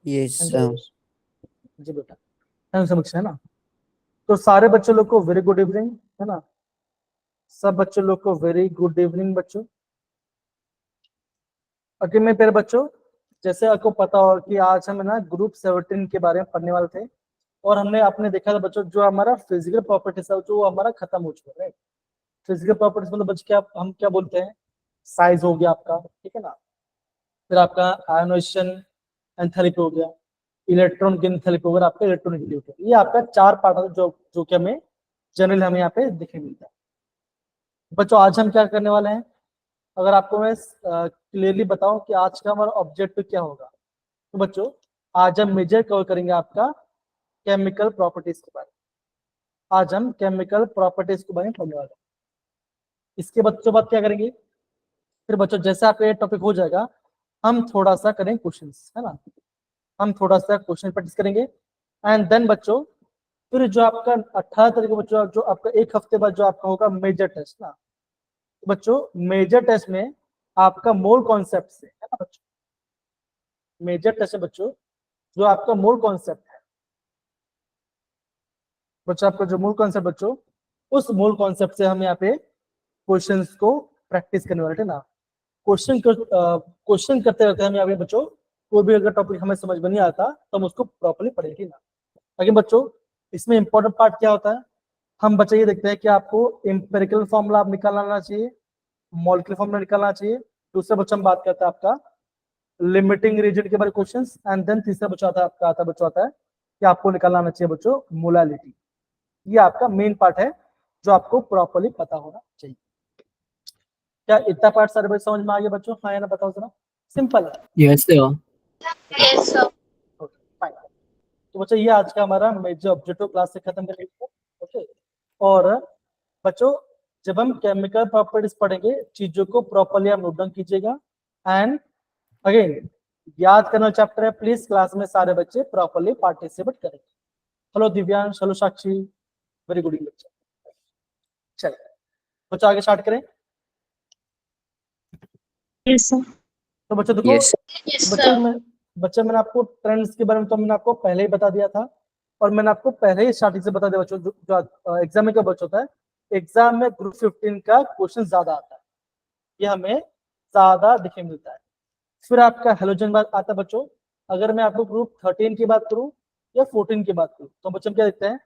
Yes thank you जी बेटा, thank so much, है ना। तो सारे बच्चों लोग को वेरी गुड इवनिंग, है ना। सब बच्चों लोग को वेरी गुड इवनिंग बच्चों। ओके मेरे प्यारे बच्चों, जैसे आपको पता हो कि आज हम ना ग्रुप 17 के बारे में पढ़ने वाले थे, और हमने आपने देखा था बच्चों जो हमारा फिजिकल प्रॉपर्टीज है जो हमारा खत्म हो चुका है। फिजिकल प्रॉपर्टीज मतलब बच्चों क्या हम क्या बोलते हैं, साइज हो गया आपका, ठीक है ना, फिर आपका आयोनाइजेशन एंथैल्पी हो गया, इलेक्ट्रॉन की एंथैल्पी हो गया, आपका इलेक्ट्रॉनिक हो गया। ये आपका चार पार्ट है जो जो कि हमें जनरली हमें यहाँ पे दिखने मिलता है। बच्चों आज हम क्या करने वाले हैं, अगर आपको मैं क्लियरली बताऊं कि आज का हमारा ऑब्जेक्टिव क्या होगा, तो बच्चों आज हम मेजर कवर करेंगे आपका केमिकल प्रॉपर्टीज के बारे में। आज हम केमिकल प्रॉपर्टीज के बारे में पढ़ने वाले हैं। इसके बच्चों बाद क्या करेंगे, फिर बच्चों जैसे आपका ये टॉपिक हो जाएगा, हम थोड़ा सा करेंगे क्वेश्चंस, है ना। हम थोड़ा सा क्वेश्चन प्रैक्टिस करेंगे, एंड देन बच्चों फिर जो आपका 18 तारीख को बच्चों जो आपका एक हफ्ते बाद जो आपका होगा मेजर टेस्ट ना, तो बच्चों मेजर टेस्ट में आपका मोल कॉन्सेप्ट से, है ना बच्चों, मेजर टेस्ट है बच्चों जो आपका मूल कॉन्सेप्ट है बच्चों, आपका जो मूल कॉन्सेप्ट बच्चों, उस मूल कॉन्सेप्ट से हम यहाँ पे क्वेश्चंस को प्रैक्टिस करने वाले थे ना। क्वेश्चन करते रहते हैं हम यहाँ पे बच्चों, कोई भी अगर टॉपिक हमें समझ में नहीं आता तो हम उसको प्रॉपर्ली पढ़ेंगे ना। लेकिन बच्चों इसमें इंपॉर्टेंट पार्ट क्या होता है, हम बच्चे ये देखते हैं कि आपको एम्पेरिकल फॉर्मूला आप निकालना आना चाहिए, मॉलिक्यूलर फॉर्मूला निकालना चाहिए। दूसरा बच्चा हम बात करते हैं आपका लिमिटिंग रीजन के बारे में क्वेश्चंस, एंड देन तीसरा बच्चा आता है कि आपको निकालना आना चाहिए बच्चों मोलालिटी। ये आपका मेन पार्ट है जो आपको प्रॉपर्ली पता होना चाहिए। क्या इतना पार्ट सारे बच्चे समझ में आ गया बच्चों, हाँ या ना बताओ जरा, सिंपल है। Yes sir. Yes sir. Okay fine. तो बच्चों ये आज का हमारा मेजर ऑब्जेक्टिव क्लास से खत्म करेंगे। ओके, और बच्चों जब हम केमिकल प्रॉपर्टीज पढ़ेंगे चीजों को प्रॉपर्ली आप नोट डाउन कीजिएगा, एंड अगेन याद करना चैप्टर है, प्लीज क्लास में सारे बच्चे प्रॉपर्ली पार्टिसिपेट करेंगे। हेलो दिव्यांश, हेलो साक्षी, वेरी गुड इवनिंग बच्चा। चलिए बच्चों आगे स्टार्ट करें। Yes sir. तो बच्चों देखो, यस यस बच्चों सर। में बच्चों मैंने आपको ट्रेंड्स के बारे में तो मैंने आपको पहले ही बता दिया था, और मैंने आपको पहले ही स्टार्टिंग से बता दिया बच्चों जो एग्जाम में क्या बच्चों होता है, एग्जाम में ग्रुप 15 का क्वेश्चन ज्यादा आता है, ये हमें ज्यादा दिखने मिलता है। फिर आपका हेलोजन बात आता है बच्चों, अगर मैं आपको ग्रुप 13 की बात करूं या 14 की बात करूं तो बच्चों क्या देखते हैं,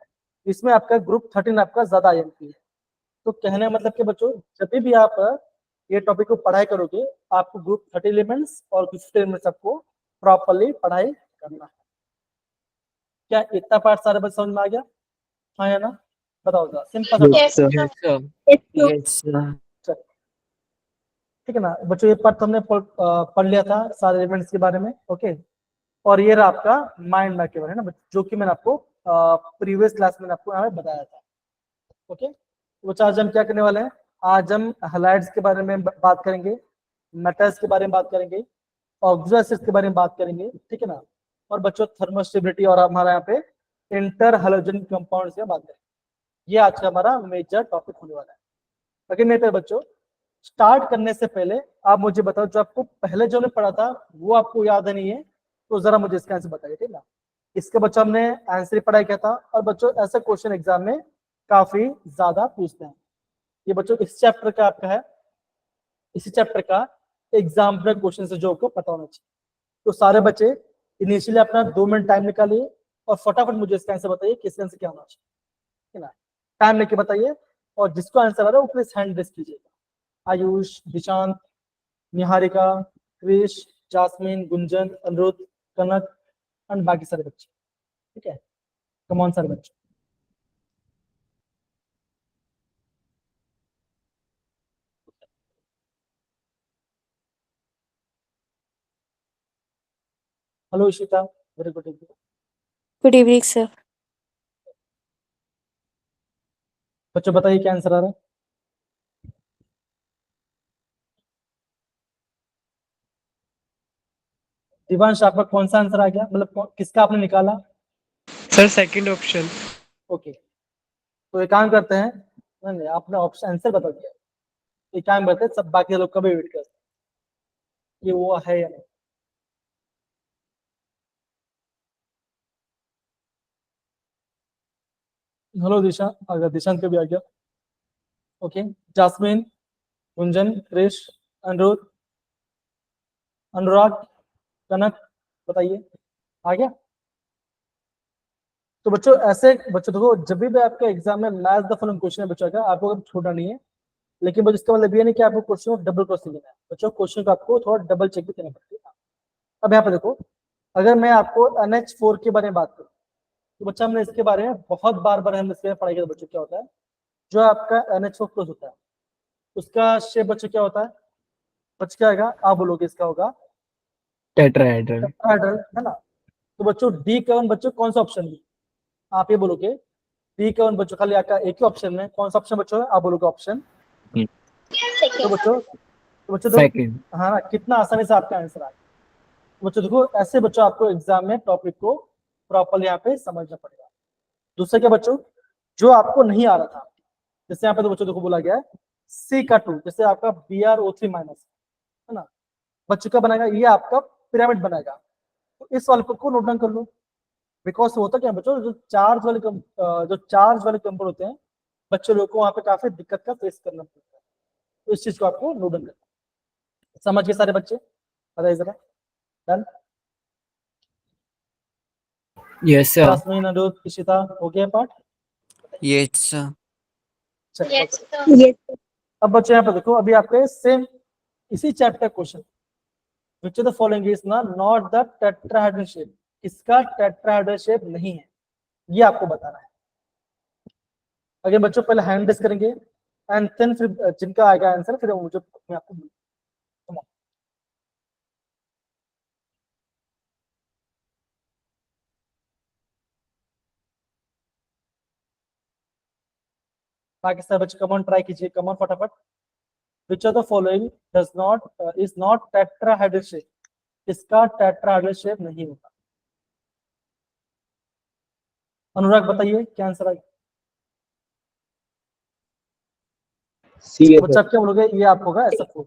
इसमें आपका ग्रुप 13 आपका ज्यादा आईएमपी है। तो कहने का मतलब कि बच्चों जब भी आप ये टॉपिक को पढ़ाई करोगे, आपको ग्रुप 30 एलिमेंट्स और ग्रुप 15 एलिमेंट्स आपको प्रॉपर्ली पढ़ाई करना है। क्या इतना पार्ट सारे बच्चे समझ में आ गया, हाँ या ना बताओ जरा, सिंपल सा yes topic. Yes sir. Sir. Yes sir. Yes sir. Yes sir. ठीक है ना बच्चों, ये पार्ट तो हमने पढ़ लिया था सारे एलिमेंट्स के बारे में। ओके, और ये रहा आपका माइंड मैप के बारे में ना जो कि मैंने आपको प्रीवियस क्लास में आपको यहाँ पे बताया था। ओके, तो बच्चा आज हम क्या करने वाले हैं, आज हम हैलाइड्स के बारे में बात करेंगे, मेटल्स के बारे में बात करेंगे, ऑक्सिजन एसिड्स के बारे में बात करेंगे, ठीक है ना। और बच्चों थर्मोस्टेबिलिटी और हमारा यहाँ पे इंटर हैलोजन कंपाउंड्स की बात करेंगे। ये आज का हमारा मेजर टॉपिक होने वाला है। लेकिन नहीं तो बच्चों स्टार्ट करने से पहले आप मुझे बताओ, जो आपको पहले जो ने पढ़ा था वो आपको याद नहीं है, तो जरा मुझे इसका आंसर बताइए, ठीक है ना। इसके बच्चों हमने आंसर पढ़ाई किया था, और बच्चों ऐसा क्वेश्चन एग्जाम में काफी ज्यादा पूछते हैं। ये बच्चों इस चैप्टर का आपका है, इसी चैप्टर का एग्जाम्पल क्वेश्चन से जो आपको पता होना चाहिए। तो सारे बच्चे इनिशियली अपना 2 मिनट टाइम निकालिए और फटाफट मुझे इसका आंसर बताइए किसका आंसर क्या होना चाहिए, ठीक है ना। टाइम लेके बताइए, और जिसको आंसर आ रहा है वो प्लीज हैंड रेस कीजिएगा। आयुष, दिशांत, निहारिका, क्रिश, जासमीन, गुंजन, अनिरुद्ध, कनक एंड बाकी सारे बच्चे, ठीक है। कमॉन सारे बच्चे। Hello Ishita, very good evening. Good evening sir. बच्चों बताइए क्या आंसर आ रहा है। दिवांश आपका कौन सा आंसर आ गया, मतलब किसका आपने निकाला। Sir second option. ओके, तो एक काम करते हैं, नहीं नहीं आपने ऑप्शन आंसर बता दिया, एक काम करते हैं सब बाकी लोग का भी वेट करते हैं, ये वो है या नहीं। हेलो दिशा, अगर दिशांत का भी आ गया। ओके, जास्मिन, गुंजन, क्रिश, अनिरुद्ध, अनुराग, कनक, बताइए आ गया। तो बच्चों ऐसे बच्चों देखो, जब भी आपके एग्जाम में मैथ द फॉलोइंग क्वेश्चन है बच्चों का, आपको छोड़ना नहीं है। लेकिन बच्चों इसका मतलब ये नहीं कि आपको क्वेश्चन को डबल क्रॉसिंग देना है बच्चों, क्वेश्चन को आपको थोड़ा डबल चेक भी करना पड़ेगा। अब यहाँ पे देखो, अगर मैं आपको NH4 के बारे में बात करूँ तो बच्चा हमने इसके बारे में बहुत बार बार हम इसके पढ़ाई करते बच्चों। क्या होता है जो आपका NH4 प्लस होता है उसका शेप बच्चों क्या होता है, बच्चों क्या आएगा आप बोलोगे, इसका होगा टेट्राहेड्रल। टेट्राहेड्रल, है ना। तो बच्चों डी का वन बच्चों कौन सा ऑप्शन है, आप ये बोलोगे डी का वन बच्चों, खाली आपका एक ही ऑप्शन में कौन सा ऑप्शन बच्चों है, आप बोलोगे ऑप्शन। तो बच्चों तो सेकंड। हाँ ना, कितना आसानी से आपका आंसर आ गया। बच्चों देखो ऐसे बच्चों आपको एग्जाम में टॉपिक को प्रॉपरली यहाँ पे समझना पड़ेगा। दूसरा क्या बच्चों, जो आपको नहीं आ रहा था, जैसे यहाँ पे तो बच्चों देखो बोला गया है C का 2, जैसे आपका BrO3 माइनस, है ना, बच्चों का बनाएगा ये आपका पिरामिड बनाएगा। तो इस वाले को नोट डाउन कर लो, बिकॉज होता क्या है बच्चों, जो चार्ज वाले कंपाउंड होते हैं बच्चों लोगों को वहां पे काफी दिक्कत का फेस करना पड़ता है। तो इस चीज को आपको नोट डाउन करना है। समझ गए सारे बच्चे, बताइए जरा। Done. Yes sir. Jasmine, Anirudh, Ishita, हो गया पार्ट। Yes sir. चलिए Yes, sir. Yes, sir. अब बच्चों यहाँ पे देखो, अभी आपके सेम इसी chapter question, which of the following is not the tetrahedral shape, इसका टेट्राहेड्रल शेप नहीं है, ये आपको बताना है। अगर बच्चों पहले हैंड रेस करेंगे एंड देन फिर जिनका आएगा आंसर फिर मुझे मैं आपको come on। बाकी सब बच्चे कम ऑन ट्राई कीजिए, कम ऑन फटाफट। विच of the following does not is not tetrahedral shape, इसका टेट्राहेड्रल शेप नहीं होता। अनुराग बताइए क्या आंसर आएगा। बच्चा आप क्या बोलोगे, ये आप होगा ऐसा फोर।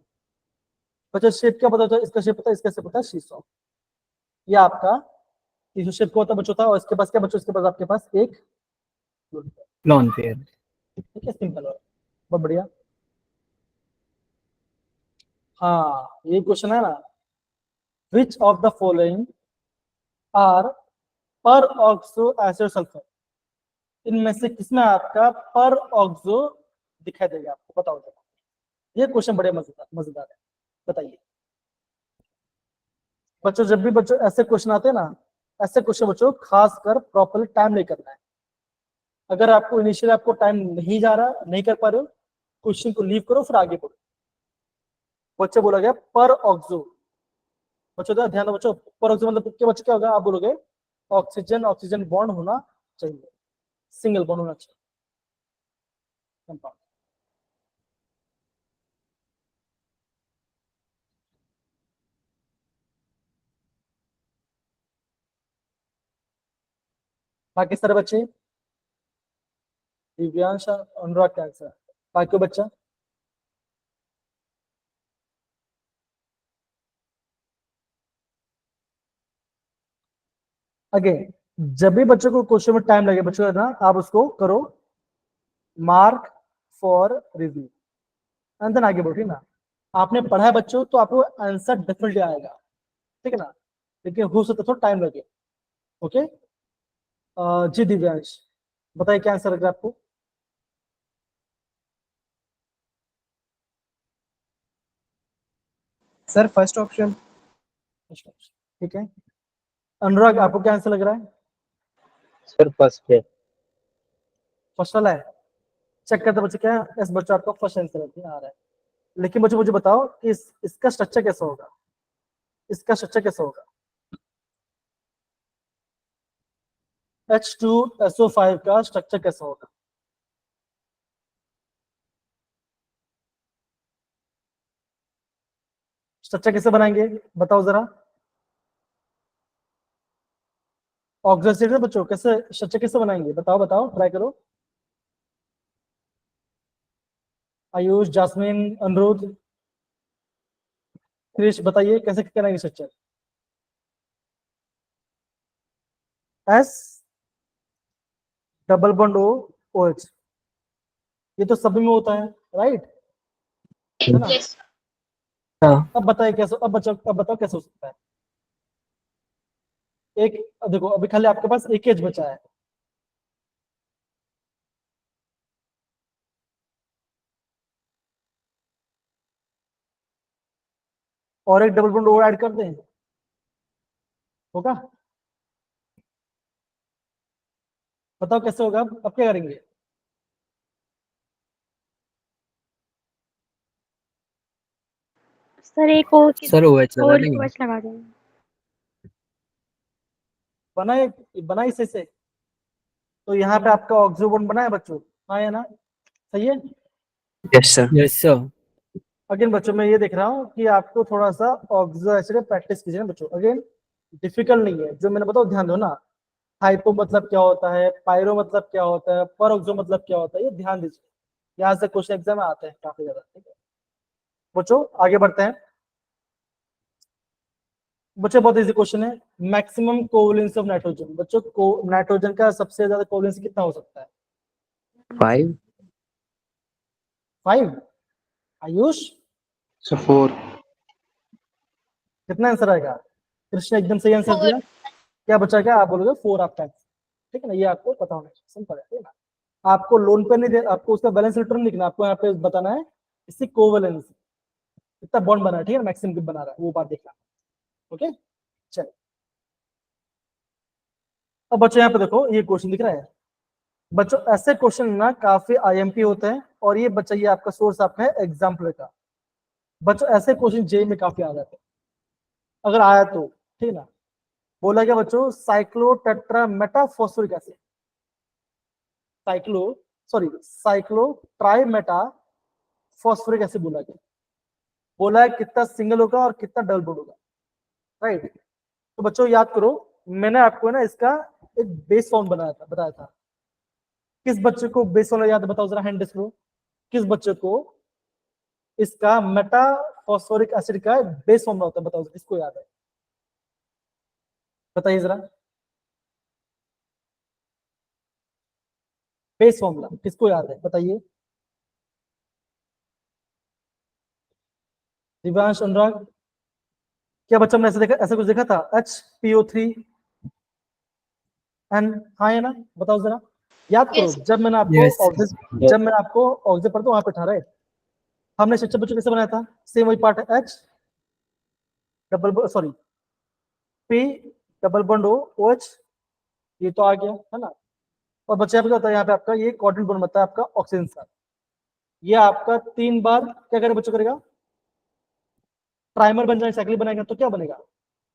बच्चा शेप क्या पता होता है, इसका शेप पता है, इसका शेप पता है शीशो, ये आपका शीशो शेप को होता है बच्चों था। और इसके पास क्या बच्चों, इसके पास आपके पास एक लॉन पेयर। ठीक है, सिंपल है, बहुत बढ़िया। हाँ ये क्वेश्चन है ना, which of the following are peroxo acid sulphur, इनमें से किसमें आपका पर ऑक्सो दिखाई देगा, आपको बताओ जरा। ये क्वेश्चन बड़े मजेदार मजेदार है, बताइए बच्चों। जब भी बच्चों ऐसे क्वेश्चन आते हैं ना, ऐसे क्वेश्चन बच्चों खास कर प्रॉपरली टाइम नहीं करना है। अगर आपको इनिशियल आपको टाइम नहीं जा रहा, नहीं कर पा रहे हो, क्वेश्चन को लीव करो फिर आगे बढ़ो। बच्चे बोला गया पर ऑक्सो, बच्चों का ध्यान दो बच्चों, पर ऑक्सो मतलब क्या बच्चों क्या होगा, आप बोलोगे ऑक्सीजन ऑक्सीजन बॉन्ड होना चाहिए, सिंगल बॉन्ड होना चाहिए कंपाउंड। बाकी सारे बच्चे, दिव्यांश, अनुराग का आंसर, बाकी बच्चा अगेन, जब भी बच्चों को क्वेश्चन में टाइम लगे बच्चों ना, आप उसको करो mark for review and then आगे बढ़िए ना। आपने पढ़ा है बच्चों तो आपको आंसर डेफिनेटली आएगा, ठीक है ना, लेकिन हो सकता थोड़ा टाइम लगे। ओके जी दिव्यांश बताइए क्या आंसर लग रहा है आपको। Sir first option. ठीक है, अनुराग आपको क्या आंसर लग रहा है। सर फर्स्ट है। फर्स्ट वाला है, चेक करते बच्चे क्या है, इस बच्चा आपका फर्स्ट आंसर आ रहा है। लेकिन बच्चों मुझे बताओ कि इसका स्ट्रक्चर कैसा होगा, इसका स्ट्रक्चर कैसा होगा। H2SO5 का स्ट्रक्चर कैसा होगा, स्ट्रक्चर कैसे बनाएंगे बताओ जरा। ऑक्सीजन बच्चों कैसे स्ट्रक्चर कैसे बनाएंगे, बताओ बताओ ट्राई करो। आयुष, जास्मिन, अनिरुद्ध, क्रिश बताइए कैसे कराएंगे structure. S double bond O OH, ये तो सभी में होता है, राइट, है ना? Yes. हाँ अब बताइए कैसे, अब बताओ कैसे हो सकता है? एक, देखो अभी खाली आपके पास एक H बचा है, और एक डबल बॉन्ड और ऐड कर दें, होगा? बताओ कैसे होगा? अब क्या करेंगे? सर एक और सर OH लगा और देंगे। OH लगा देंगे। बनाए इसे से, तो यहाँ पे आपका ऑक्सीजन बॉन्ड बना है बच्चों, हाँ या ना? सही है? Yes, sir. Yes sir. Again बच्चों मैं ये देख रहा हूँ कि आपको थोड़ा सा ऑक्सीजन एसिड प्रैक्टिस कीजिए ना बच्चों। अगेन डिफिकल्ट नहीं है, जो मैंने बताओ ध्यान दो ना। हाइपो मतलब क्या होता है, पायरो मतलब क्या होता है, परऑक्सो मतलब क्या होता है, ये ध्यान दीजिए। यहाँ से क्वेश्चन एग्जाम में आते हैं काफी ज्यादा, ठीक है बच्चों? आगे बढ़ते हैं बच्चों, बहुत इजी क्वेश्चन है। मैक्सिमम कोवलेंस ऑफ नाइट्रोजन, बच्चों को नाइट्रोजन का सबसे ज्यादा कोवलेंस कितना हो सकता है? 5. 5। आयुष So 4. कितना आंसर आएगा? कृष्ण एकदम सही आंसर दिया। क्या बचा? क्या आप बोलोगे? 4 आपका आंसर, ठीक है ना? ये आपको पता होना चाहिए, सिंपल है, ठीक है ना? आपको लोन पे नहीं दे, आपको उसका बैलेंस रिटर्न लिखना, आपको यहाँ पे बताना है इसकी कोवलेंस कितना बॉन्ड बना है, ठीक है? मैक्सिमम कितना बना रहा है वो बात देखना, ओके? चलो अब बच्चों यहाँ पे देखो, ये क्वेश्चन दिख रहा है बच्चों। ऐसे क्वेश्चन ना काफी IMP होते हैं, और ये बच्चा ये आपका सोर्स आपका है एग्जाम्पल का। बच्चों ऐसे क्वेश्चन जेई में काफी आ जाते हैं, अगर आया तो, ठीक है ना? बोला क्या बच्चों? Cyclo tetra metaphosphoric acid, cyclo try Meta phosphoric acid बोला गया। बोला है कितना सिंगल होगा और कितना डबल बॉन्ड होगा, राइट? तो बच्चों याद करो, मैंने आपको ना इसका एक बेस फॉर्म बताया था। किस बच्चे को बेस फॉर्म याद है? बताओ जरा, हैंड रेस करो। किस बच्चे को इसका मेटा फॉस्फोरिक एसिड का बेस फॉर्म होता है? बताओ किसको याद है? बताइए जरा, बेस फॉर्मूला किसको याद है? बताइए। दिव्यांश, अनुराग, क्या बच्चा हमने ऐसे कुछ देखा था? HPO3 एन, हाँ या ना? बताओ जरा, याद करो। Yes. जब मैंने आपको यस ऑक्सीजन पढ़ता वहां पे था, राइट? हमने शिक्षा बच्चों कैसे बनाया था? सेम वही पार्ट है, H double sorry P double bond OH, ये तो आ गया है ना? और बच्चे यहाँ पे क्या होता है? यहाँ पे आपका ये कोऑर्डिनेट बॉन्ड बनता है आपका ऑक्सीजन का। ये आपका 3 बार क्या करे बच्चों? करेगा ट्राइमर बन जाए, साइकिल बनाएगा तो क्या बनेगा?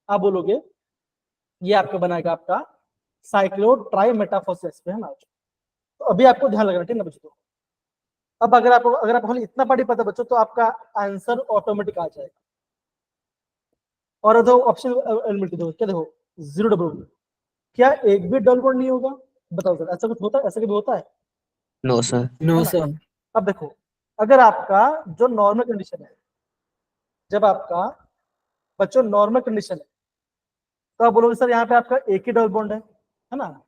आप बोलोगे ये आपका बनाएगा आपका साइक्लो ट्राई मेटाफॉस्फेट, है ना? तो अभी आपको ध्यान लगना, ठीक है ना बच्चों? अब अगर आपको खाली इतना पार्टी पता है बच्चों, तो आपका आंसर ऑटोमेटिक आ जाएगा। और दो ऑप्शन एलिमिनेट दो, क्या देखो? 0 डबल बॉन्ड, क्या एक भी डबल बॉन्ड नहीं होगा? बताओ सर, ऐसा कुछ होता है? ऐसा कभी होता है? No, sir. नो है ना? सर। अब देखो, अगर आपका जो नॉर्मल कंडीशन है, जब आपका बच्चों नॉर्मल कंडीशन है, तो आप बोलोगे सर यहाँ पे आपका एक ही डबल बॉन्ड है ना?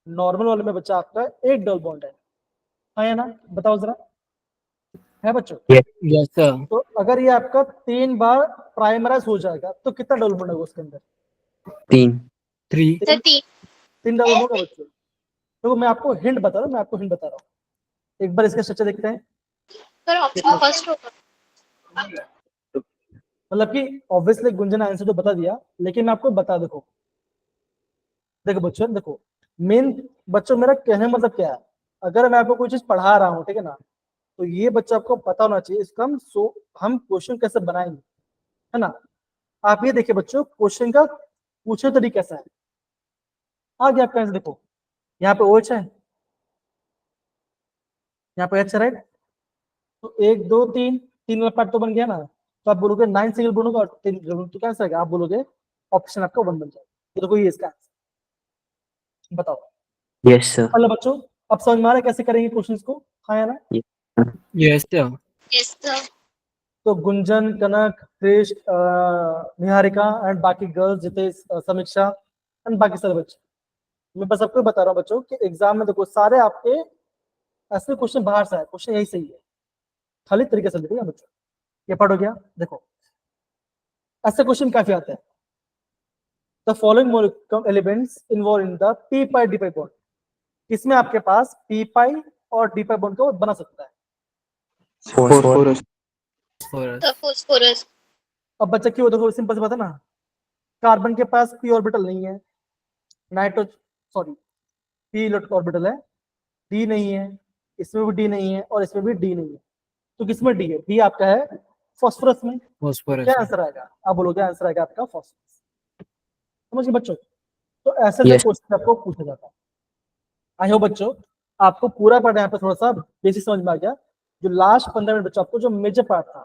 नॉर्मल वाले में बच्चा आपका एक डबल बॉन्ड है, हाँ या ना? बताओ जरा, है बच्चों? Yes sir. तो अगर ये आपका 3 बार प्राइमराइज हो जाएगा तो कितना डबल बॉन्ड होगा उसके अंदर? 3. 3। सर 3। 3 डबल होगा बच्चों। तो मैं आपको हिंट बता रहा हूँ, एक बार इसका स्ट्रक्चर देखते हैं। सर ऑप्शन फर्स्ट होगा। मतलब कि ऑब्वियसली गुंजन आंसर तो बता दिया, लेकिन मैं आपको बता देखो बच्चों, देखो मेन बच्चों मेरा कहने का मतलब क्या है? अगर मैं आपको कोई चीज पढ़ा रहा हूँ, ठीक है ना, तो ये बच्चा आपको पता होना चाहिए इसका हम क्वेश्चन कैसे बनाएंगे, है ना? आप ये देखिए बच्चों, क्वेश्चन का पूछने तरीका कैसा है। आगे आपका आंसर देखो, यहाँ पे OH है, यहाँ पे H है, राइट? तो 1 2 3 वाला पार्ट तो बन गया ना? तो आप बोलोगे 9 सिंगल बॉन्ड होगा और 3 डबल बॉन्ड, तो क्या आंसर आएगा? आप बोलोगे ऑप्शन आपका 1 बन जाएगा। तो देखो ये इसका आंसर, बताओ। Yes, sir. हेलो बच्चों, अब समझ में आ रहा है कैसे करेंगे क्वेश्चंस को, हाँ या ना? Yes sir. Yes sir. तो गुंजन, कनक, क्रिश, निहारिका एंड बाकी गर्ल्स जितने समीक्षा एंड बाकी सारे बच्चे, मैं बस आपको बता रहा हूँ बच्चों कि एग्जाम में देखो सारे आपके ऐसे क्वेश्चन बाहर से आए, क्वेश्चन यही सही है, खाली तरीके से लिखिएगा बच्चों। ये पढ़ हो गया। देखो ऐसे क्वेश्चन काफी आते हैं। The following molecular elements involve in the P pi D pi bond, इसमें आपके पास पी पाई और डी पाई बॉन्ड को बना सकता है। phosphorus, phosphorus, The phosphorus. अब बच्चा क्यों, देखो सिंपल से बात है ना, कार्बन के पास पी ऑर्बिटल नहीं है, पी ऑर्बिटल है, डी नहीं है, इसमें भी डी नहीं है और इसमें भी डी नहीं है, तो किसमें डी है? डी आपका है फास्फोरस में। phosphorus, क्या आंसर आएगा? आप बोलोगे आंसर आएगा आपका फास्फोरस। समझिए बच्चों, तो ऐसे Yes. क्वेश्चन आपको पूछा जाता है। आई होप बच्चों आपको पूरा पार्ट यहाँ पे थोड़ा सा बेसिक समझ में आ गया। जो लास्ट 15 मिनट बच्चों आपको जो मेजर पार्ट था,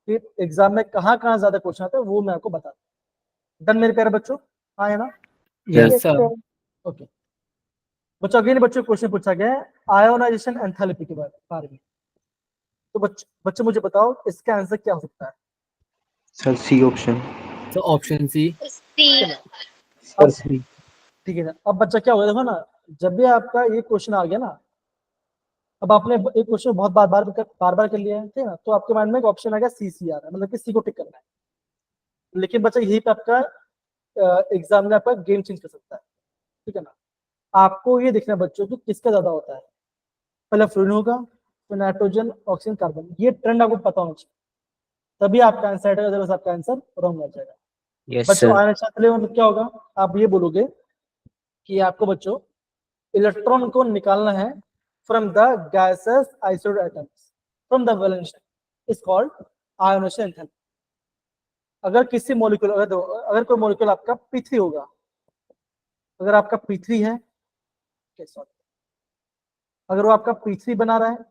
फिर एग्जाम में कहाँ ज्यादा क्वेश्चन आते हैं वो मैं आपको बता दूं। डन मेरे प्यारे बच्चों? हाँ है ना? yes sir, ओके बच्चों, अगले बच्चों क्वेश्चन पूछा गया है आयोनाइजेशन एंथैल्पी के बारे में। तो बच्चों मुझे बताओ इसका आंसर क्या हो सकता है? sir, C option, so option C, C. अब C. ठीक है ना, अब बच्चा क्या होगा देखो ना, जब भी आपका ये क्वेश्चन आ गया ना, अब आपने एक क्वेश्चन बहुत बार बार कर लिया है, ठीक है ना, तो आपके माइंड में एक ऑप्शन आ गया सी आ रहा है, मतलब कि सी को टिक करना है। लेकिन बच्चा यही पे आपका एग्जाम में आपका गेम चेंज कर सकता है, ठीक है ना। आपको ये देखना है बच्चों कि किसका ज्यादा होता है, पहले फ्लोरीन होगा, फिर नाइट्रोजन, ऑक्सीजन, कार्बन, ये ट्रेंड आपको पता होना चाहिए, तभी आपका आंसर आएगा, अदरवाइज आपका आंसर रॉन्ग हो जाएगा। yes बच्चों sir, आयन शास्त्र मतलब क्या होगा, आप ये बोलोगे कि आपको बच्चों इलेक्ट्रॉन को निकालना है from the gases isotope atoms from the valence is called ionisation enthalpy. अगर किसी मॉलिक्यूल अगर कोई मॉलिक्यूल आपका P3 होगा, अगर आपका P3 है, अगर वो आपका P3 बना रहा है,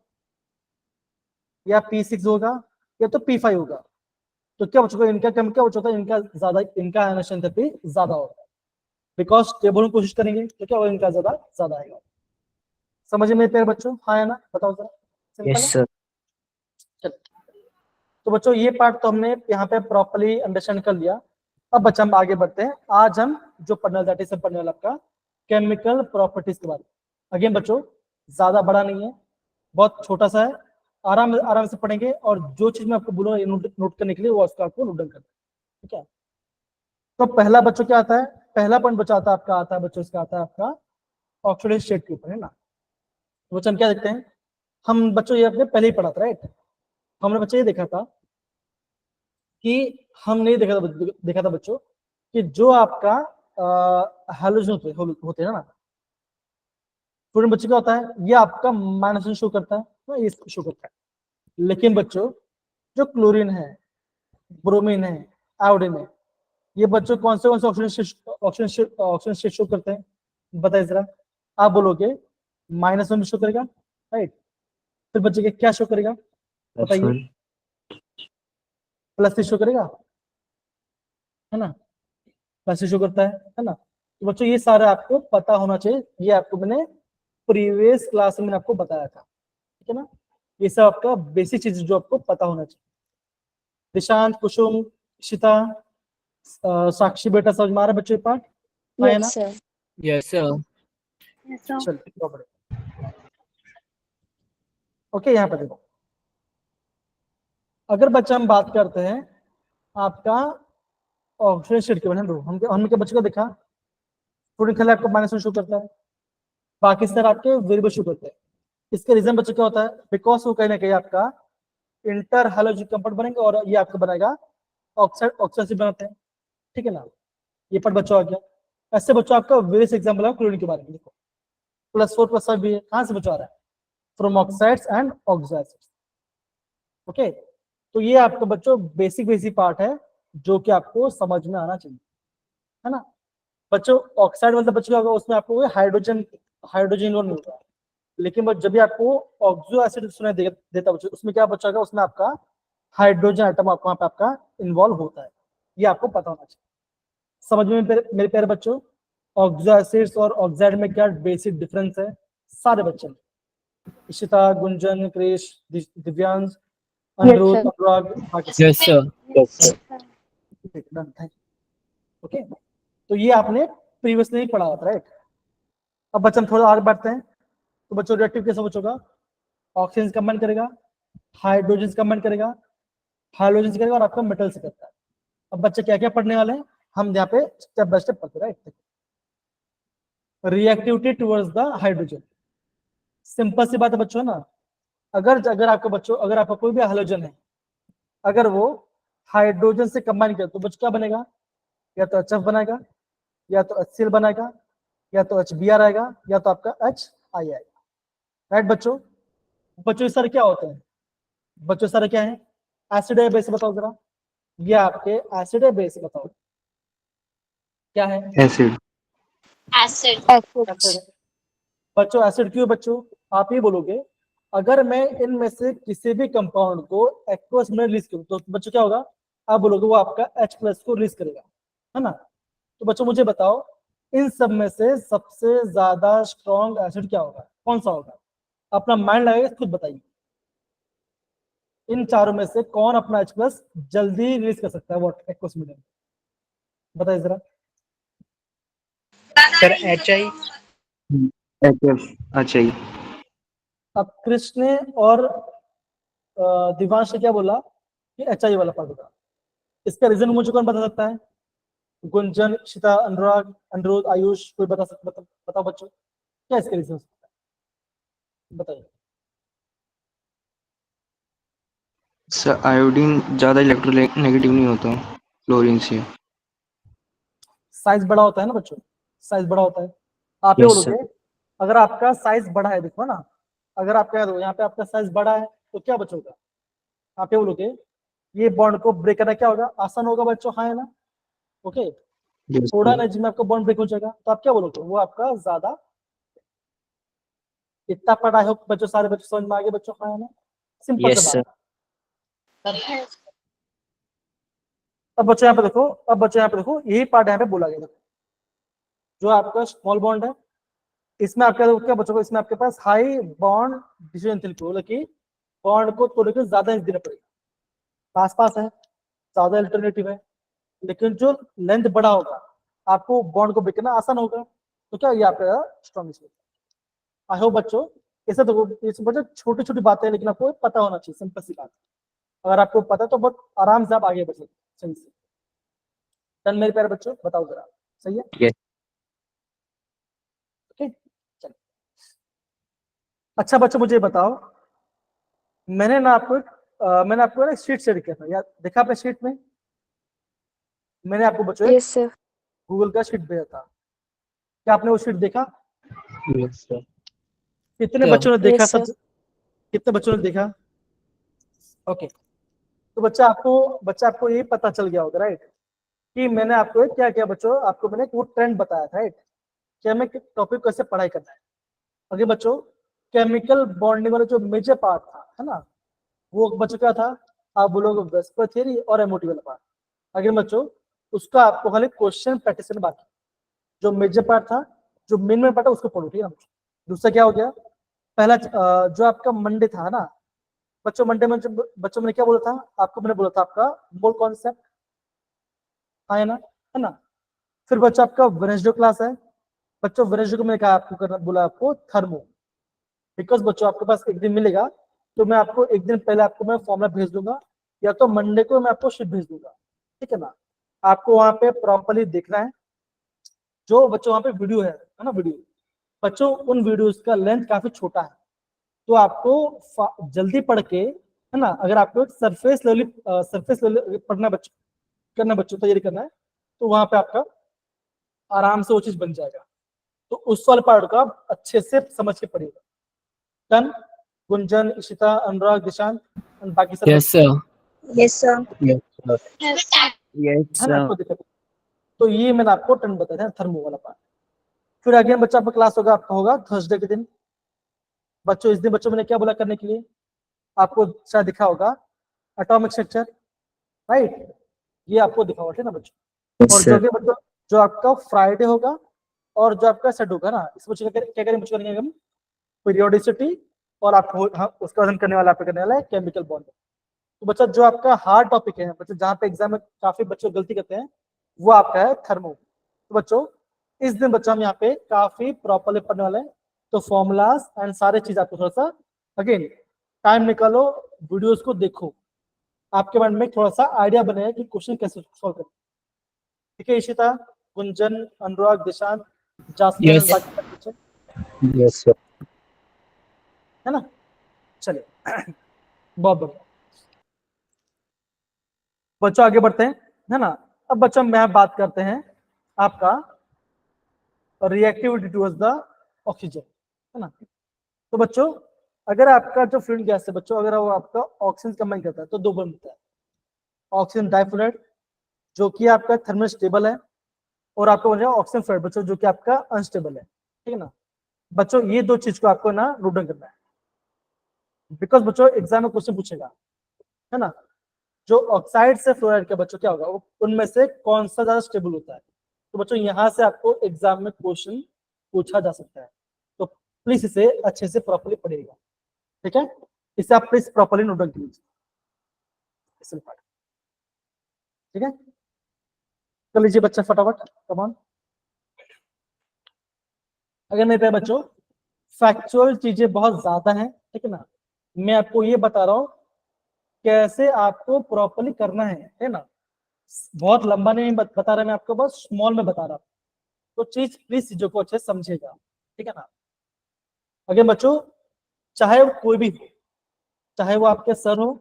या P6 होगा, या तो P5 होगा, तो क्या बच्चों इनका कम क्या बच्चों इनका ज्यादा, इनका आयोनाइजेशन एंथैल्पी ज्यादा होगा, बिकॉज टेबल में कोशिश करेंगे तो क्या होगा, इनका ज्यादा आएगा। समझ में प्यारे बच्चों? हाँ है ना? बताओ जरा, सिंपल yes है। sir, तो बच्चों ये पार्ट तो हमने यहाँ पे प्रॉपर्ली अंडरस्टैंड कर लिया। अब बच्चा हम आगे बढ़ते हैं। आज हम जो पढ़ने वाले दैट इज पढ़ने वाला आपका केमिकल प्रॉपर्टीज के बारे में। अगेन बच्चों ज्यादा बड़ा नहीं है, बहुत छोटा सा है, आराम से पढ़ेंगे, और जो चीज मैं आपको बोलूंगा नोट करने के लिए वो उसका आपको नोट डाउन करना है, ठीक है। तो पहला बच्चों क्या आता है, पहला पॉइंट बच्चा आता है बच्चों, इसका आता है आपका ऑक्सीडाइज्ड स्टेट के ऊपर, है ना। तो बच्चों हम क्या देखते हैं, हम बच्चों ये अपने पहले ही पढ़ा था, राइट। हमने बच्चे ये देखा था कि हमने देखा था बच्चों कि जो आपका हैलोजन होते हैं ना स्टूडेंट, बच्चे क्या होता है, ये आपका माइनस शो करता है ना, ये शो करता है। लेकिन बच्चों जो क्लोरीन है, ब्रोमीन है, आयोडीन है, ये बच्चों कौन से ऑक्सीजन स्टेट शो करते हैं, बताइए जरा। आप बोलोगे -1 शो करेगा, राइट। फिर बच्चे के क्या शो करेगा, बताइए। +3 शो करेगा, है ना, +3 शो करता है ना। तो बच्चों ये सारा आपको पता होना चाहिए, ये आपको मैंने प्रीवियस क्लास में आपको बताया था, ठीक है ना। ये सब आपका बेसिक चीज जो आपको पता होना चाहिए। दिशांत, कुसुम, इशिता, साक्षी बेटा समझ में आ रहा है बच्चों ये पार्ट? है ना? yes sir, चलिए ओके, यहाँ पर देखो, अगर बच्चा हम बात करते हैं आपका ऑक्सीजन स्टेट के बारे में, हमने क्या बच्चे को देखा, स्टूडेंट खेला आपको -1 शो करता है, बाकी सर आपके वेरिएबल शो करते हैं। इसका रीजन बच्चों क्या होता है, बिकॉज वो कहीं ना कहीं आपका इंटर हैलोजन कंपाउंड बनेंगे और ये आपको बनाएगा ऑक्साइड बनाते हैं, ठीक है ना। ये पर बच्चों आ गया। ऐसे बच्चों आपका वेरियस एग्जांपल है क्लोरीन के बारे में, देखो +4 +5 भी है, कहां से बच्चों आ रहा है, from oxides and oxides, okay. तो ये आपका बच्चों बेसिक पार्ट है जो कि आपको समझ में आना चाहिए, है ना। बच्चों ऑक्साइड मतलब बच्चों क्या होगा, उसमें आपको हाइड्रोजन नहीं होगा, लेकिन जब भी आपको ऑक्सो एसिड सुनाई देता बच्चों, उसमें क्या बच्चा होगा, उसमें आपका हाइड्रोजन आइटम वहां पे आपका इन्वॉल्व होता है, ये आपको पता होना चाहिए। समझ में मेरे प्यारे बच्चों, ऑक्सो एसिड्स और ऑक्साइड में क्या बेसिक डिफरेंस है, सारे बच्चे इशिता, गुंजन, क्रिश, दिव्यांश, अनुरोध, अनुराग, बाकी yes sir, Yes, sir. Okay. तो ये आपने प्रीवियसली पढ़ा था, राइट। अब बच्चे हम थोड़ा आगे बढ़ते हैं। तो बच्चों रिएक्टिव कैसे बचोगा, ऑक्सीजन कंबाइन करेगा, हाइड्रोजन कंबाइन करेगा, हाइड्रोजन से करेगा और आपका मेटल से करता है। अब बच्चे क्या क्या पढ़ने वाले हैं हम यहाँ पे स्टेप बाय स्टेप पढ़ते हैं। Reactivity towards the hydrogen, simple सी बात है बच्चों ना, अगर अगर आपका बच्चों अगर आपका कोई भी हाइड्रोजन है, अगर वो हाइड्रोजन से कंबाइन करे तो बच्चों क्या बनेगा, या तो HF बनाएगा, या तो HCl बनाएगा, या तो HBr आएगा, या तो आपका HI आएगा। राइट बच्चों, बच्चों सर क्या होते हैं, बच्चों सारे क्या है, एसिड है बेस, बताओ जरा, ये आपके एसिड है बेस, बताओ क्या है, एसिड। एसिड। एसिड। बच्चों एसिड क्यों बच्चों, आप ही बोलोगे, अगर मैं इनमें से किसी भी कंपाउंड को एक्वस में रिलीज करूं तो बच्चों क्या होगा, आप बोलोगे वो आपका H+ को रिलीज करेगा, है ना। तो बच्चों मुझे बताओ इन सब में से सबसे ज्यादा स्ट्रॉन्ग एसिड क्या होगा, कौन सा होगा, अपना माइंड लगाइए, खुद बताइए इन चारों में से कौन अपना H+ जल्दी रिलीज कर सकता है वाटर एक्वस मीडियम, बताइए जरा। Sir HI। HF। अच्छा ही। अब कृष्ण ने और दिवांश ने क्या बोला कि HI वाला पार्ट होगा, इसका रीजन मुझे कौन बता सकता है, गुंजन, इशिता, अनुराग, अनिरुद्ध, आयुष, कोई बता सकता, बताओ बच्चों क्या इसका रीजन हो सकता है, बताइए। सर आयोडीन ज्यादा इलेक्ट्रोनेगेटिव नहीं होता क्लोरीन से। साइज बड़ा होता है ना बच्चों, साइज बड़ा होता है, आप ये Yes, बोलोगे अगर आपका साइज बड़ा है, देखो ना, अगर आपका यहाँ पे आपका साइज बड़ा है तो क्या बचोगा, आप ये बोलोगे ये बॉन्ड को ब्रेक करना क्या होगा, आसान होगा बच्चों, हाँ है ना, ओके। Yes, थोड़ा sir। एनर्जी में आपका बॉन्ड ब्रेक हो जाएगा, तो आप क्या बोलोगे वो आपका ज्यादा, इतना पढ़ा है बच्चों, सारे बच्चों समझ में आ गए बच्चों, हाँ है ना, सिंपल Yes, सा sir। बात है। अब बच्चों यहाँ पे देखो, अब बच्चों यहाँ पे देखो, यही पार्ट यहाँ पे बोला गया, देखो जो आपका स्मॉल बॉन्ड है, इसमें आपका क्या बच्चों, इसमें आपके पास हाई बॉन्ड डिसीजन कि बॉन्ड को थोड़े को ज्यादा देना पड़ेगा, आस पास है, ज्यादा अल्टरनेटिव है, लेकिन जो लेंथ बड़ा होगा आपको बॉन्ड को ब्रेक करना आसान होगा, तो क्या ये आपका स्ट्रॉन्ग। आई होप बच्चों ऐसे तो बच्चों छोटी छोटी बातें हैं, लेकिन आपको पता होना चाहिए, सिंपल सी बात, अगर आपको पता है तो बहुत आराम से आप आगे बढ़ सकते, सही से। डन मेरे प्यारे बच्चों, बताओ जरा, सही है, Yes। ओके चलो। अच्छा बच्चों मुझे बताओ, मैंने ना आपको मैंने आपको ना शीट शेयर किया था, यार देखा आपने शीट में, मैंने आपको बच्चों Yes, sir. गूगल का शीट भेजा था, क्या आपने वो शीट देखा, Yes, sir। कितने Sir। बच्चों ने देखा, Yes, sir. सब कितने बच्चों ने देखा, ओके। तो बच्चा आपको ये पता चल गया होगा, राइट, कि मैंने आपको क्या किया बच्चों, आपको मैंने वो ट्रेंड बताया था, राइट, कि हमें टॉपिक कैसे पढ़ाई करना है। आगे बच्चों केमिकल बॉन्डिंग वाला जो मेजर पार्ट था, है ना, वो बच्चों क्या था, आप बोलोगे वेस्पर थ्योरी और एमओटी वाला पार्ट। आगे बच्चों उसका आपको खाली क्वेश्चन प्रैक्टिस करना बाकी, जो मेजर पार्ट था, जो मेन पार्ट है उसको पढ़ो, ठीक है। दूसरा क्या हो गया, पहला जो आपका मंडे था ना बच्चों, मंडे में बच्चों मैंने क्या बोला था आपको, मैंने बोला था आपका मोल कॉन्सेप्ट, हाँ है ना, है ना। फिर बच्चों आपका वेडनेसडे क्लास है, बच्चों वेडनेसडे को मैंने कहा आपको करना, बोला आपको थर्मो, बिकॉज बच्चों आपके पास एक दिन मिलेगा तो मैं आपको एक दिन पहले आपको मैं फॉर्मूला भेज दूंगा, या तो मंडे को मैं आपको शीट भेज दूंगा, ठीक है ना। आपको वहां पे प्रॉपरली देखना है, जो बच्चों वहां पे वीडियो है ना, वीडियो बच्चों उन वीडियोस का लेंथ काफी छोटा है, तो आपको जल्दी पढ़ के, है ना, अगर आपको सरफेस लेवल पढ़ना बच्चों करना, बच्चों तैयारी करना है, तो वहां पे आपका आराम से वो चीज बन जाएगा, तो उस वाले पार्ट को आप अच्छे से समझ के पढ़िएगा। डन, गुंजन, इशिता, अनुराग, दिशांत और बाकी सब Yes, sir। Yes, sir. Yes, sir। Yes, sir। Yes, है ना, sir। कोई दिक्कत नहीं। तो ये मैंने आपको टर्न बताया था थर्मो वाला पार्ट। फिर अगेन बच्चा आपका क्लास होगा, आपका होगा थर्सडे के दिन। बच्चों इस दिन बच्चों मैंने क्या बोला करने के लिए, आपको शायद दिखा होगा एटॉमिक स्ट्रक्चर, राइट, ये आपको दिखा होगा, ठीक है ना बच्चों। Yes, और sir। जो बच्चों जो आपका फ्राइडे होगा और जो आपका सैटरडे होगा ना, इस बच्चों क्या करेंगे बच्चों, करेंगे हम पीरियोडिसिटी, और आपको हाँ, उसका वजन करने वाला आपको करने वाला है केमिकल बॉन्ड। तो बच्चा जो आपका हार्ड टॉपिक है बच्चों, जहाँ पे एग्जाम में काफी बच्चे गलती करते हैं, वो आपका है थर्मो। तो बच्चों इस दिन बच्चों हम यहाँ पे काफी प्रॉपरली पढ़ने वाले हैं, तो फॉर्मूलाज एंड सारे चीज आपको थोड़ा सा अगेन टाइम निकालो, वीडियोस को देखो, आपके मन में थोड़ा सा आइडिया बनेगा कि क्वेश्चन कैसे सॉल्व करें। ठीक है इशिता, गुंजन, अनुराग, दिशांत, जासमिन, Yes. बाकी बच्चे, Yes, sir. है ना? चलिए बहुत बढ़िया बच्चों, आगे बढ़ते हैं, है ना? अब बच्चों मैं बात करते हैं आपका रिएक्टिविटी टुवर्ड्स द ऑक्सीजन, है ना? तो बच्चों अगर आपका जो फ्लूइड गैस है बच्चों, अगर वो आपका ऑक्सीजन कंबाइन करता है तो दो बनता है, ऑक्सीजन डाइफ्लोराइड जो कि आपका थर्मल स्टेबल है, और आपका बन जाएगा ऑक्सीजन फ्लोराइड बच्चों जो कि आपका अनस्टेबल है। ठीक है ना बच्चों, ये दो चीज को आपको ना नोट डाउन करना है, बिकॉज बच्चों एग्जाम में क्वेश्चन पूछेगा, है ना? जो ऑक्साइड से फ्लोराइड के बच्चों क्या होगा, उनमें से कौन सा ज्यादा स्टेबल होता है? तो बच्चों यहाँ से आपको एग्जाम में क्वेश्चन पूछा जा सकता है, तो प्लीज इसे अच्छे से प्रॉपर्ली पढ़िएगा। ठीक है, इसे आप प्लीज प्रॉपर्ली नोट डाउन कीजिए। ठीक है, कर लीजिए बच्चा फटाफट, कम ऑन। अगर नहीं पाए बच्चों, फैक्चुअल चीजें बहुत ज्यादा हैं, ठीक है ना? मैं आपको ये बता रहा हूँ कैसे आपको प्रॉपर्ली करना है ना? बहुत लंबा नहीं बता रहा मैं आपको, बस स्मॉल में बता रहा हूँ, तो चीज प्लीज चीजों को अच्छे से समझेगा। ठीक है ना? अगर बच्चों चाहे वो कोई भी हो, चाहे वो आपके सर हो,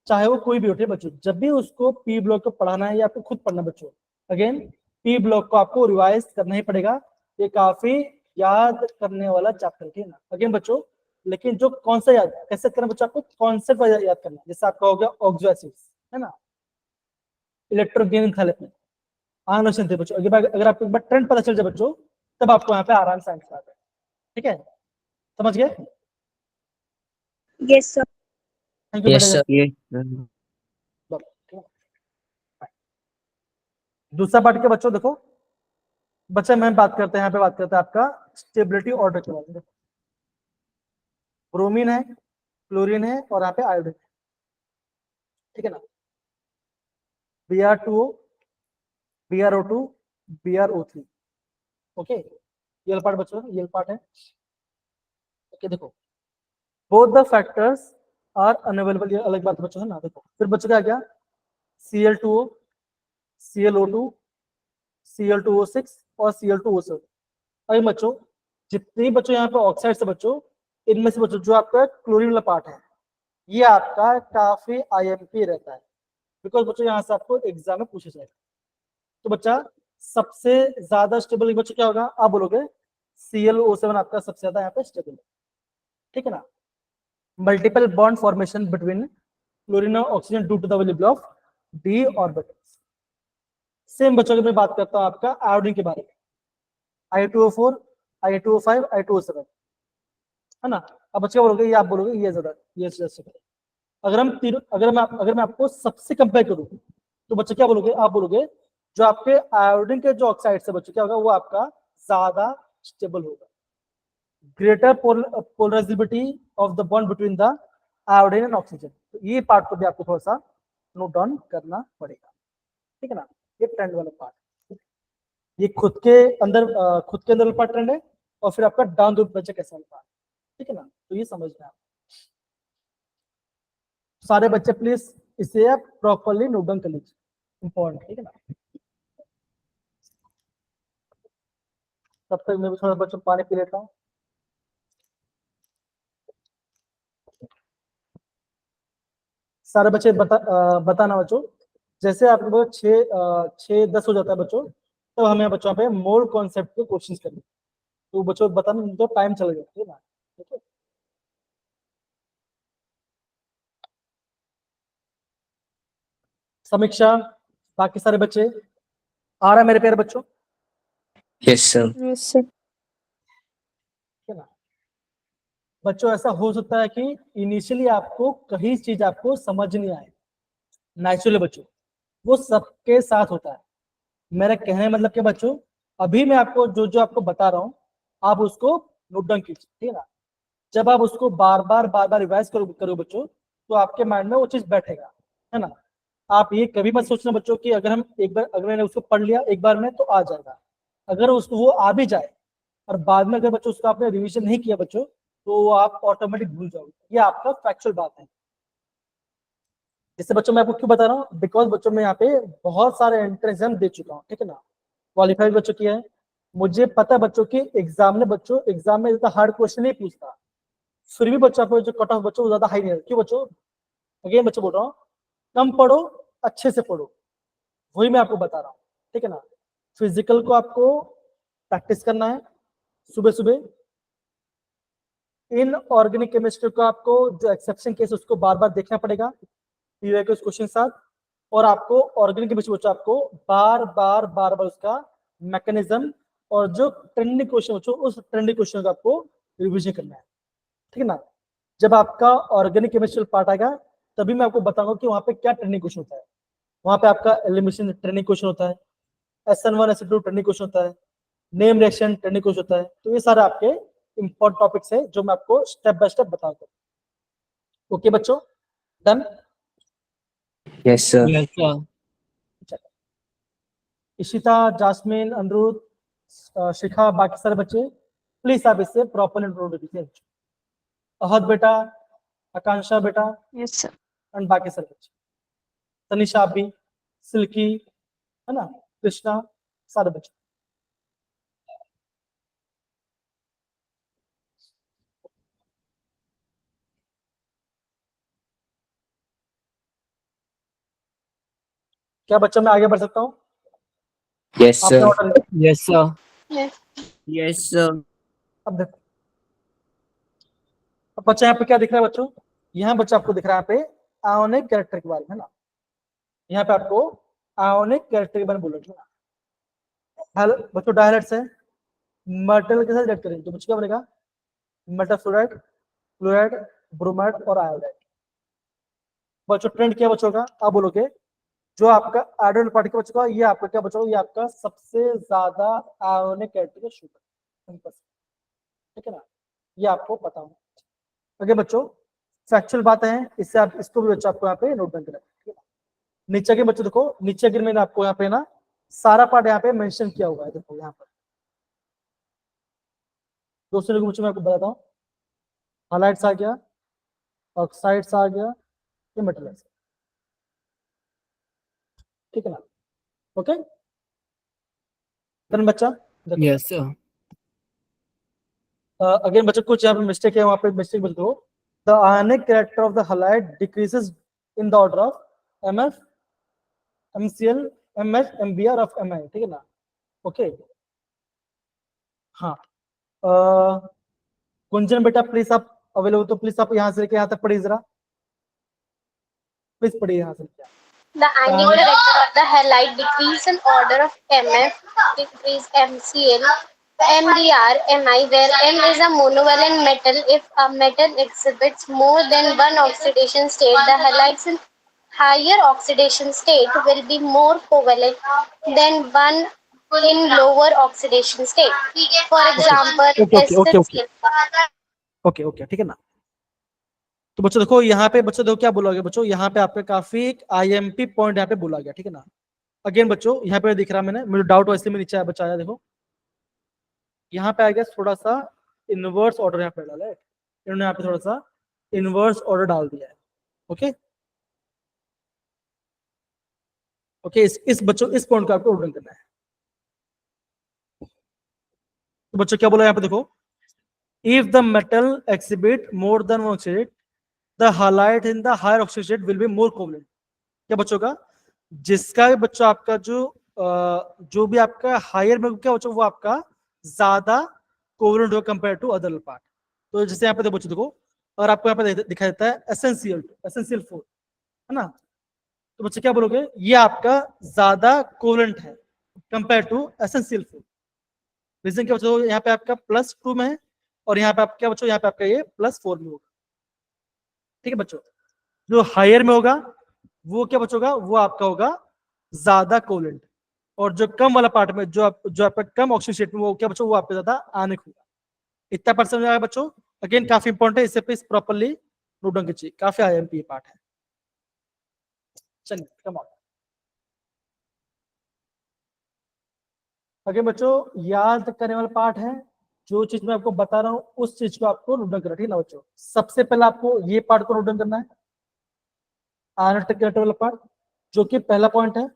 चाहे वो कोई भी हो, ठीक है बच्चों, जब भी उसको पी ब्लॉक को पढ़ाना है या आपको खुद पढ़ना बच्चों, अगेन पी ब्लॉक को आपको रिवाइज करना ही पड़ेगा, ये काफी याद करने वाला चैप्टर, ठीक है ना? अगेन बच्चों, लेकिन जो कौन सा याद कैसे करना बच्चों, आपको कॉन्सेप्ट याद करना है, जैसे आपका हो गया ऑक्सो एसिड्स, है ना, इलेक्ट्रोगेन एंथैल्पी, आनोशन थे बच्चों। अगर आपको एक बार ट्रेंड पता चल जाए बच्चों, तब आपको यहाँ पे आराम से आंसर आता है। ठीक है, समझ गए? Yes, sir. Thank you Yes, बेटा। sir. Yes. दूसरा पार्ट के बच्चों देखो, बच्चा मैं बात करते हैं, यहाँ पे बात करते हैं आपका स्टेबिलिटी ऑर्डर के बारे में। ब्रोमीन है, क्लोरीन है, और यहाँ पे आयोडीन है, ठीक है ना? Br2O, BrO2, BrO3, ओके, ये पार्ट बच्चों, ये पार्ट है। ओके देखो, both the factors are unavailable, ये अलग बात बच्चों है ना। देखो फिर बच्चों क्या गया, Cl2O, ClO2, Cl2O6 और Cl2O7। अभी बच्चों जितने बच्चों यहाँ पे ऑक्साइड से बच्चों, इनमें से बच्चों जो आपका क्लोरीन वाला पार्ट है, ये आपका काफी आईएमपी रहता है, बिकॉज बच्चों यहाँ से आपको एग्जाम में पूछा जाएगा। तो बच्चा सबसे ज्यादा स्टेबल बच्चों क्या होगा, आप बोलोगे ClO7 आपका सबसे ज्यादा यहाँ पे स्टेबल है। ठीक है ना? Multiple bond formation between chlorine और oxygen due to the availability of D orbitals. Same बच्चों की मैं बात करता हूँ आपका आयोडीन के बारे में, I2O4, I2O5, I2O7, है ना? अब बच्चे बोलोगे ये, आप बोलोगे ये ज्यादा, ये स्टेबल। अगर हम तीनों, अगर मैं आपको सबसे कंपेयर करूं, तो बच्चे क्या बोलोगे, आप बोलोगे जो आपके आयोडीन के जो ऑक्साइड से बच्चे क्या होगा, वो आपका ज्यादा स्टेबल होगा, greater polarisability of the bond between the iodine and oxygen. तो ये पार्ट को भी आपको थोड़ा सा नोट डाउन करना पड़ेगा। ठीक है ना? ये ट्रेंड वाला पार्ट, ये खुद के अंदर पार्ट ट्रेंड है, और फिर आपका डाउन द बच्चे कैसा पार्ट। ठीक है ना? तो ये समझना है सारे बच्चे, प्लीज इसे आप प्रॉपर्ली नोट डाउन कर लीजिए, इंपॉर्टेंट। ठीक है ना? तब तक मैं भी थोड़ा बच्चों पानी पी लेता हूँ। सारे बच्चे बताना बच्चों, जैसे आपके पास 6-10 हो जाता है बच्चों, तो हमें बच्चों पे मोल कॉन्सेप्ट के क्वेश्चंस करने, तो बच्चों बताना, तो टाइम चल गया। ठीक है ना? ठीक है, समीक्षा, बाकी सारे बच्चे आ रहा है मेरे प्यारे बच्चों? Yes, sir. Yes, sir. ठीक है ना? बच्चों ऐसा हो सकता है कि इनिशियली आपको कहीं चीज आपको समझ नहीं आए, नेचुरली बच्चों, वो सबके साथ होता है। मेरा कहने का मतलब कि बच्चों, अभी मैं आपको जो जो आपको बता रहा हूँ, आप उसको नोट डाउन कीजिए। ठीक है ना? जब आप उसको बार बार रिवाइज करो बच्चों, तो आपके माइंड में वो चीज बैठेगा, है ना? आप ये कभी मत सोचना बच्चों कि अगर मैंने उसको पढ़ लिया एक बार में तो आ जाएगा। अगर उसको वो आ भी जाए और बाद में अगर बच्चों उसका आपने रिवीजन नहीं किया बच्चों, तो वो आप ऑटोमेटिक भूल जाओगे। ये आपका फैक्चुअल बात है। जैसे बच्चों मैं आपको क्यों बता रहा हूँ, बिकॉज बच्चों मैं यहाँ पे बहुत सारे एंट्रेंस एग्जाम दे चुका हूँ, ठीक है ना, क्वालिफाइड बच्चों की है। मुझे पता है बच्चों की एग्जाम में इतना हार्ड क्वेश्चन नहीं पूछता, फिर भी बच्चों आपको जो कट ऑफ बच्चों ज्यादा हाई नहीं है। क्यों बच्चों? अगेन बच्चों बोल रहा हूँ, कम पढ़ो, अच्छे से पढ़ो, वही मैं आपको बता रहा हूँ, ठीक है ना। फिजिकल को आपको प्रैक्टिस करना है सुबह सुबह। इन ऑर्गेनिक केमिस्ट्री को आपको जो एक्सेप्शन केस उसको बार बार देखना पड़ेगा पीवाई के उस क्वेश्चन के साथ, और आपको ऑर्गेनिक केमिस्ट्री बच्चों आपको बार बार उसका मैकेनिज्म और जो ट्रेंडिंग क्वेश्चन बच्चों उस ट्रेंडिंग क्वेश्चन का आपको रिविजन करना है, ठीक है ना। जब आपका ऑर्गेनिक केमिस्ट्री पार्ट आएगा तभी मैं आपको बताऊंगा कि वहां पे क्या ट्रेंडिंग क्वेश्चन होता है। वहां पे आपका एलिमिनेशन ट्रेंडिंग क्वेश्चन होता है, SN1 SN2 ट्रेंडिंग क्वेश्चन होता है, नेम रिएक्शन ट्रेंडिंग क्वेश्चन होता है। तो ये सारे आपके इंपॉर्टेंट टॉपिक्स है जो मैं आपको स्टेप बाय स्टेप बताऊंगा। ओके बच्चों, done? Yes, sir. Yes, sir. Ishita, Jasmine, Aniruddh, Shikha, बाकी सारे बच्चे प्लीज आप इससे प्रॉपर इंट्रोड्यूस कीजिए। अहद बेटा, आकांक्षा बेटा, Yes, sir. एंड बाकी सारे बच्चे, तनिषा भी, सिल्की, है ना, कृष्णा, सारे बच्चे। क्या बच्चों मैं आगे बढ़ सकता हूँ? Yes, आपने sir. Order, Yes, sir. Yes. Yes, sir. अब देखो, अब बच्चा यहाँ पे क्या दिख रहा है बच्चों? यहाँ बच्चा आपको दिख रहा है यहाँ पे आयोनिक कैरेक्टर के बारे में, है ना। यहाँ पे आपको आयोनिक कैरेक्टर के बारे में बोला है। हेलो बच्चों, डायरेक्ट्स है, मेटल के साथ रिएक्ट करेंगे तो बच्चों क्या बनेगा? मेटल फ्लोराइड, फ्लोराइड, ब्रोमाइड और आयोडाइड। बच्चों ट्रेंड क्या बच्चों का? आप बोलोगे जो आपका आयोडाइड पार्टिकल बच्चों का, ये आपका क्या बच्चों? ये आपका सबसे ज्यादा आयोनिक कैरेक्टर शुगर, ठीक है ना, ये आपको पता होगा। ओके बच्चों, फैक्चुअल बात है, इससे आप इसको भी बच्चों आपको यहाँ पे नोट डाउन करना है, ठीक है। नीचे के बच्चों देखो, नीचे के मैंने आपको यहाँ पे ना सारा पार्ट यहाँ पे मेंशन किया हुआ है, देखो यहाँ पर दूसरे के बच्चों मैं आपको बताता हूँ। हाइलाइट्स आ गया, ऑक्साइड्स आ गया, ये मेटल्स, ठीक है ना। ओके डन बच्चा, देखो Yes, sir. अगेन बच्चों कुछ यहाँ पे मिस्टेक है, वहाँ पे मिस्टेक बोलते हो। The ionic character of the highlight decreases in the order of MF, MCl, MH, MBr of Mi, ठीक है ना। ओके हाँ, गुंजन बेटा प्लीज आप अवेलेबल तो प्लीज आप यहाँ से लेके यहाँ तक पढ़िए जरा, प्लीज पढ़िए यहाँ से लेके। The angular character of the halide decrease in order of MF, decrease MCl, MBr, Mi, where M is a monovalent metal. If a metal exhibits more than one oxidation state, the halides in higher oxidation state will be more covalent than one in lower oxidation state. For example, okay okay okay okay SN. Okay okay, ठीक है ना। तो बच्चों देखो यहाँ पे, बच्चों देखो क्या बोला गया बच्चों, यहाँ पे आपका काफी एक IMP पॉइंट यहाँ पे बोला गया, ठीक है ना। अगेन बच्चों यहाँ पे दिख रहा मैंने, मुझे डाउट वैसे में नीचे आया बच्चा आया, देखो यहाँ पे आ गया थोड़ा सा इनवर्स ऑर्डर यहाँ पे डाला है इन्होंने, यहाँ पे थोड़ा सा इनवर्स ऑर्डर डाल दिया है। ओके ओके, इस बच्चों इस पॉइंट को आपको ऑर्डर करना है। तो बच्चों क्या बोला यहाँ पे देखो, if the metal exhibit more than one oxidate, the halide in the higher oxidate will be more covalent. क्या बच्चों का? जिसका भी बच्चों आपका जो भी आपका हायर में क्या बच्चों वो आपका ज्यादा कोवलेंट होगा कंपेयर टू अदर पार्ट। तो जैसे यहाँ पे देखो बच्चों देखो, और आपको यहाँ पे दिखाई देता है एसेंशियल 4, है ना। तो बच्चे क्या बोलोगे? ये आपका ज्यादा कोवलेंट है कंपेयर टू एसेंशियल 4। रीजन क्या बच्चों? यहाँ पे आपका +2 में है और यहाँ पे आप क्या बच्चों, यहाँ पे आपका ये +4 में होगा, ठीक है बच्चों। जो हायर में होगा वो क्या बच्चों का? वो आपका होगा ज्यादा कोवलेंट, और जो कम वाला पार्ट में जो आपका कम ऑक्सीजन स्टेट में वो क्या बच्चों? वो आपका ज्यादा आयनिक होगा। इतना परसेंट आएगा बच्चों, अगेन काफी इंपॉर्टेंट है, इससे प्लीज प्रॉपर्ली नोट डाउन कीजिए, काफी IMP पार्ट है। चलिए कम ऑन, आगे बच्चों याद करने वाला पार्ट है, जो चीज मैं आपको बता रहा हूँ उस चीज को आपको नोट डाउन करना, ठीक है ना बच्चों। सबसे पहले आपको ये पार्ट को नोट डाउन करना है, आयन वाला पार्ट, जो कि पहला पॉइंट है।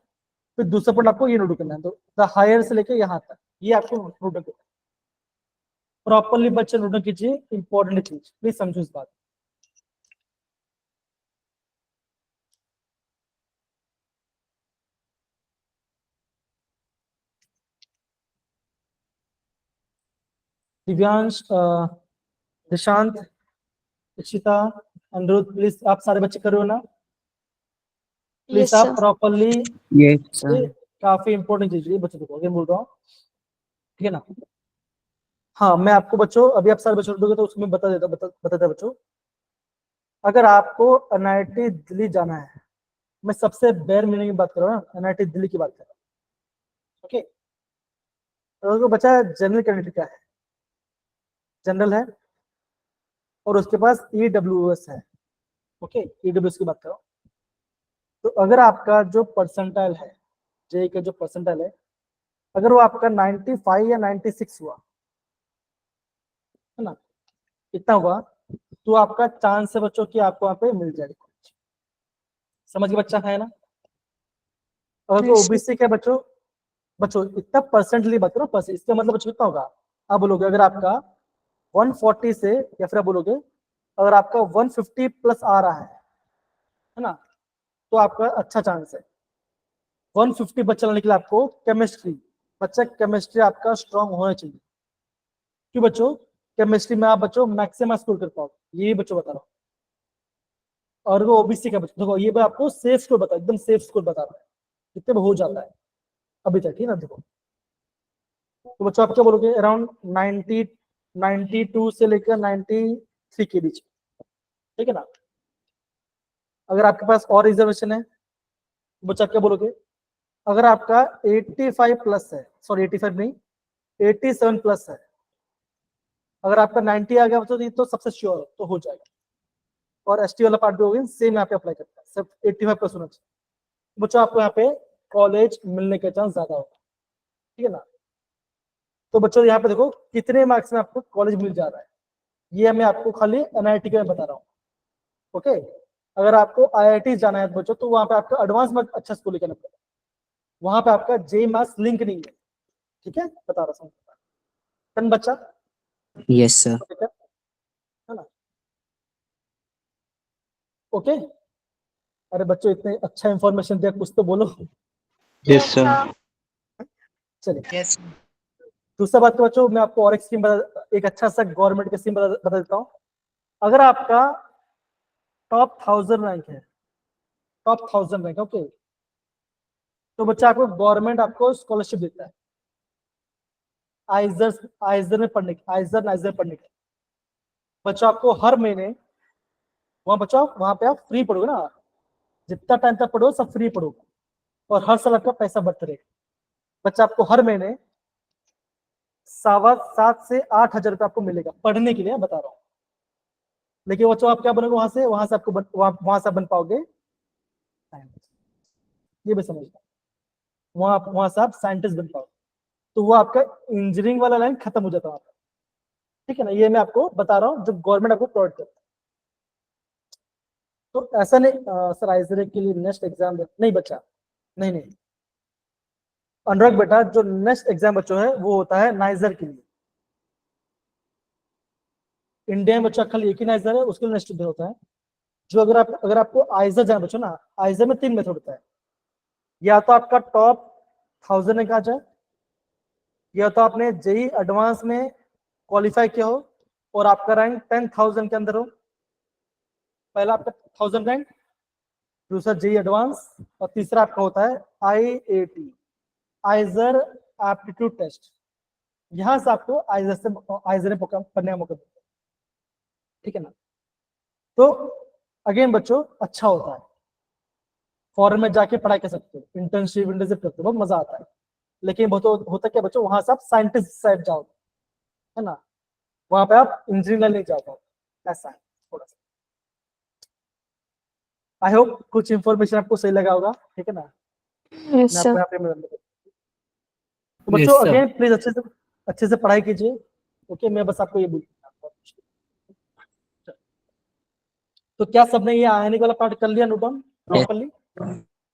फिर दूसरा पॉइंट आपको ये नोट करना है, तो द हायर से लेके यहाँ तक ये आपको नोट डाउन करना है। प्रॉपरली बच्चे नोट डाउन कीजिए, इंपॉर्टेंट चीज, प्लीज समझो इस बात। दिव्यांश, निशांत, इशिता, अनिरुद्ध, प्लीज आप सारे बच्चे करो ना, प्लीज Yes, आप sir. प्रॉपरली। Yes, sir. काफी इंपॉर्टेंट चीज है बच्चों को, आगे बोल रहा हूँ, ठीक है ना। हाँ, मैं आपको बच्चों अभी आप सारे बच्चों को तो उसमें बता देता बच्चों। अगर आपको एनआईटी दिल्ली जाना है, मैं सबसे बेयर मीनिंग की बात कर रहा हूँ, एनआईटी दिल्ली की बात कर रहा हूँ, ओके। तो बच्चा जनरल कैंडिडेट क्या है, जनरल है, और उसके पास ईडब्ल्यूएस है, ओके, ईडब्ल्यूएस की बात करो। तो अगर आपका जो परसेंटाइल है, जे का जो परसेंटाइल है, अगर वो आपका 95 या 96 हुआ है ना, इतना हुआ, तो आपका चांस है बच्चों कि आपको वहां पे मिल जाएगा। समझ के बच्चा है ना। अगर Yes, ओबीसी क्या बच्चों, बच्चों इतना परसेंटली बात करो, परसेंट, इसका मतलब बच्चों कितना होगा। आप बोलोगे अगर आपका 140 से, या फिर आप बोलोगे अगर आपका 150 प्लस आ रहा है ना, तो आपका अच्छा चांस है। 150 बच्चा लाने के लिए आपको केमिस्ट्री, बच्चा केमिस्ट्री आपका स्ट्रांग होना चाहिए। क्यों बच्चों, केमिस्ट्री में आप बच्चों मैक्सिमम स्कोर कर पाओगे, ये बच्चों बता रहा हूँ। और वो ओबीसी का बच्चों देखो, ये मैं आपको सेफ स्कोर बता, एकदम सेफ स्कोर बता रहा है, कितने में हो जाता है अभी तक, ठीक है ना। देखो तो बच्चों आप क्या बोलोगे, अराउंड 92 से लेकर 93 के बीच, ठीक है ना। अगर आपके पास और रिजर्वेशन है, तो बच्चा आप क्या बोलोगे, अगर आपका 85 प्लस है, सॉरी 85 नहीं, 87 प्लस है, अगर आपका 90 आ गया तो ये तो सबसे श्योर तो हो जाएगा। और एसटी वाला पार्ट भी हो गया, सेम यहाँ पे अप्लाई करता है, सिर्फ 85 प्लस होना चाहिए। बच्चों आपको यहाँ पे कॉलेज मिलने का चांस ज्यादा होगा, ठीक है ना। तो बच्चों यहाँ पे देखो कितने मार्क्स में आपको कॉलेज मिल जा रहा है, ये मैं आपको खाली एनआईटी का बता रहा हूँ, ओके। अगर आपको आईआईटी जाना है बच्चों, तो वहां पे आपका एडवांस में अच्छा स्कूल लेकर पड़ेगा, वहां पे आपका जे मास लिंक नहीं है, ठीक है, बता रहा हूँ टन बच्चा, Yes, sir. है ना, ओके। अरे बच्चों इतने अच्छा इंफॉर्मेशन दिया, कुछ तो बोलो। Yes, sir. चलिए दूसरा बात, तो बच्चों मैं आपको और एक स्कीम एक अच्छा सा गवर्नमेंट का स्कीम बता देता हूँ। अगर आपका टॉप 1000 रैंक है, टॉप 1000 रैंक, ओके, तो बच्चा आपको गवर्नमेंट आपको स्कॉलरशिप देता है आइजर, आइजर में पढ़ने की, आइजर नाइजर पढ़ने की। बच्चों आपको हर महीने वहां बच्चों वहां पे आप फ्री पढ़ोगे ना, जितना टाइम तक पढ़ो सब फ्री पढ़ोगे, और हर साल आपका पैसा बढ़ता रहेगा। बच्चा आपको हर महीने 7,500 से 8,000 रुपये आपको मिलेगा पढ़ने के लिए, बता रहा हूँ। लेकिन बच्चों आप क्या बनोगे वहां से आपको वहां से आप बन पाओगे, ये भी समझना, वहां से आप साइंटिस्ट बन पाओगे, तो वो आपका इंजीनियरिंग वाला लाइन खत्म हो जाता है, ठीक है ना। ये मैं आपको बता रहा हूँ जो गवर्नमेंट आपको प्रोवाइड करता है। तो ऐसा नहीं सर आइजर के लिए नेक्स्ट एग्जाम नहीं बच्चा, नहीं नहीं अनुराग बेटा, जो नेक्स्ट एग्जाम बच्चों है वो होता है नाइजर के लिए। इंडिया में बच्चा खाली एक ही नाइजर है, उसके लिए नेक्स्ट होता है। जो अगर आपको आइजर जाना बच्चों ना, आइजर में 3 मेथड होता है, या तो आपका टॉप 1000 में कहा जाए, या तो आपने जेई एडवांस में क्वालिफाई किया हो और आपका रैंक 10,000 के अंदर हो, पहला आपका 1000 रैंक, दूसरा जेई एडवांस, और तीसरा आपका होता है आईएटी, आइजर एप्टीट्यूड टेस्ट। यहां से आपको आइजर में पढ़ने का मौका मिलता है, ठीक है ना। तो अगेन बच्चों अच्छा होता है, फॉरेन में जाके पढ़ाई कर सकते हो, इंटर्नशिप करते हो, बहुत मजा आता है। लेकिन बहुत होता क्या बच्चों, वहां से आप साइंटिस्ट साइड जाओ, है ना, वहां पे आप इंजीनियर नहीं जा पाओ, ऐसा है थोड़ा सा। आई होप कुछ इंफॉर्मेशन आपको सही लगा होगा, ठीक है ना। Yes, मैं sir. आपको यहाँ पे तो बच्चों sir. अगेन प्लीज अच्छे से पढ़ाई कीजिए। ओके, मैं बस आपको ये बोल, तो क्या सबने ये आयनिक वाला पार्ट कर लिया Newton properly?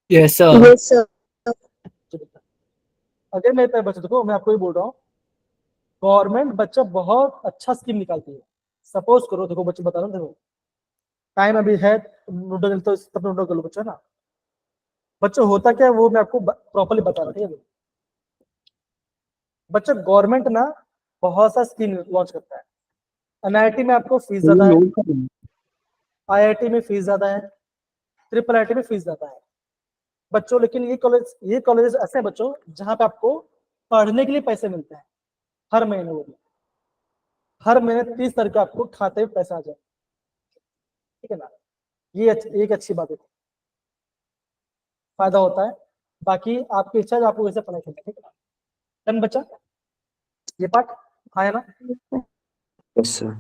Yes, sir. Yes, sir. अगर मेरे पे बच्चों देखो, मैं आपको ये बोल रहा हूँ, गवर्नमेंट बच्चा बहुत अच्छा स्कीम निकालती है। सपोज करो, देखो बच्चे बता रहा हूँ, देखो टाइम अभी है, नोट तो तब नोट कर लो बच्चों ना। बच्चों होता क्या है वो मैं आपको प्रॉपर्ली बता रहा हूँ। बच्चों गवर्नमेंट ना बहुत सा स्कीम लॉन्च करता है। एनआईटी में आपको फीस ज्यादा है, आईआईटी में फीस ज्यादा है, ट्रिपल आईटी में फीस ज्यादा है बच्चों। लेकिन ये कॉलेजेस ऐसे हैं बच्चों जहाँ पे आपको पढ़ने के लिए पैसे मिलते हैं हर महीने। वो भी हर महीने 30 तारीख को आपको खाते में पैसा आ जाए, ठीक है ना। ये एक अच्छी बात है, फायदा होता है। बाकी आपकी इच्छा है, आपको वैसे पढ़ाई करना है, ठीक है ना। डन बच्चा, ये पार्ट हाँ है ना? Yes, sir.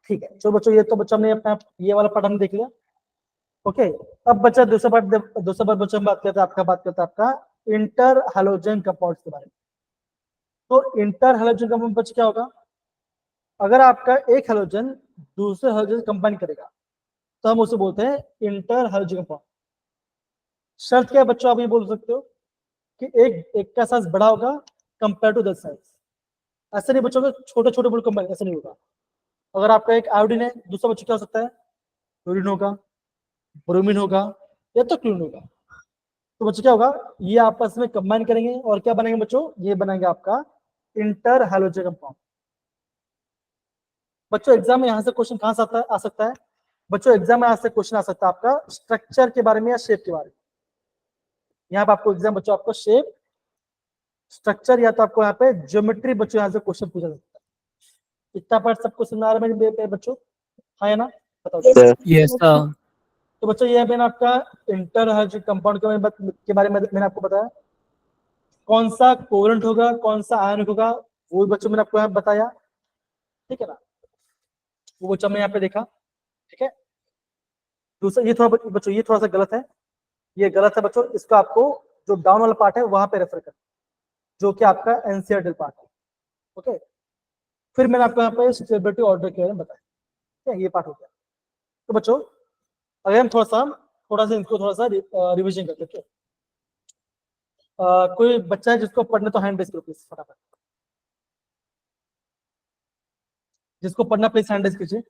ठीक है, चलो बच्चों, ये तो बच्चों हमने अपना ये वाला पार्ट हमने देख लिया। ओके, अब बच्चा दूसरा पार्ट बच्चों हम बात करते हैं आपका इंटर हैलोजन कंपाउंड्स के बारे में। तो इंटर हैलोजन कंपाउंड बच्चा क्या होगा? अगर आपका एक हैलोजन दूसरे हैलोजन कंबाइन करेगा तो हम उसे बोलते हैं इंटर हैलोजन कंपाउंड। शर्त क्या है बच्चों, आप ये बोल सकते हो कि एक का साइज बड़ा होगा कंपेयर टू द साइज। ऐसे नहीं बच्चों, छोटे छोटे बड़े कंबाइन ऐसे नहीं होगा। अगर आपका एक आयोडीन है, दूसरा बच्चों क्या हो सकता है? क्लोरीन होगा, ब्रोमीन होगा, या तो क्लोरीन होगा। तो बच्चों क्या होगा, ये आपस में कंबाइन करेंगे और क्या बनेंगे बच्चों? ये बनेंगे आपका इंटर हैलोजन कंपाउंड। बच्चों एग्जाम में यहाँ से क्वेश्चन कहाँ से आ सकता है? बच्चों एग्जाम में यहाँ से क्वेश्चन आ सकता है आपका स्ट्रक्चर के बारे में या शेप के बारे में। यहाँ पे आपको एग्जाम बच्चों आपको शेप, स्ट्रक्चर या तो आपको यहाँ पे ज्योमेट्री बच्चों यहाँ से क्वेश्चन पूछा सकता है। इतना पार्ट सबको समझ आ रहा है मेरे बच्चों? हाँ है ना? बताओ। Yes, sir. तो बच्चों ये मैंने आपका इंटर हैलोजन कंपाउंड के बारे में मैंने आपको बताया। कौन सा कोवलेंट होगा, कौन सा आयनिक होगा, वो बच्चों मैंने आपको यहाँ बताया, ठीक है ना। वो बच्चों हमने यहाँ पे देखा, ठीक है। दूसरा ये थोड़ा बच्चों ये थोड़ा सा गलत है, ये गलत है बच्चों। इसका आपको जो डाउन वाला पार्ट है वहां पे रेफर कर, जो कि आपका एनसीईआरटी पार्ट है। ओके, फिर मैंने आपको यहाँ पे स्टेबिलिटी ऑर्डर के बारे में बताया, ठीक है। ये पार्ट हो गया। तो बच्चों अगर हम थोड़ा सा इनको थोड़ा सा रिविजन करते हैं। कोई बच्चा है जिसको पढ़ने, तो हैंड रेज करो प्लीज फटाफट। जिसको पढ़ना प्लीज हैंड रेज कीजिए।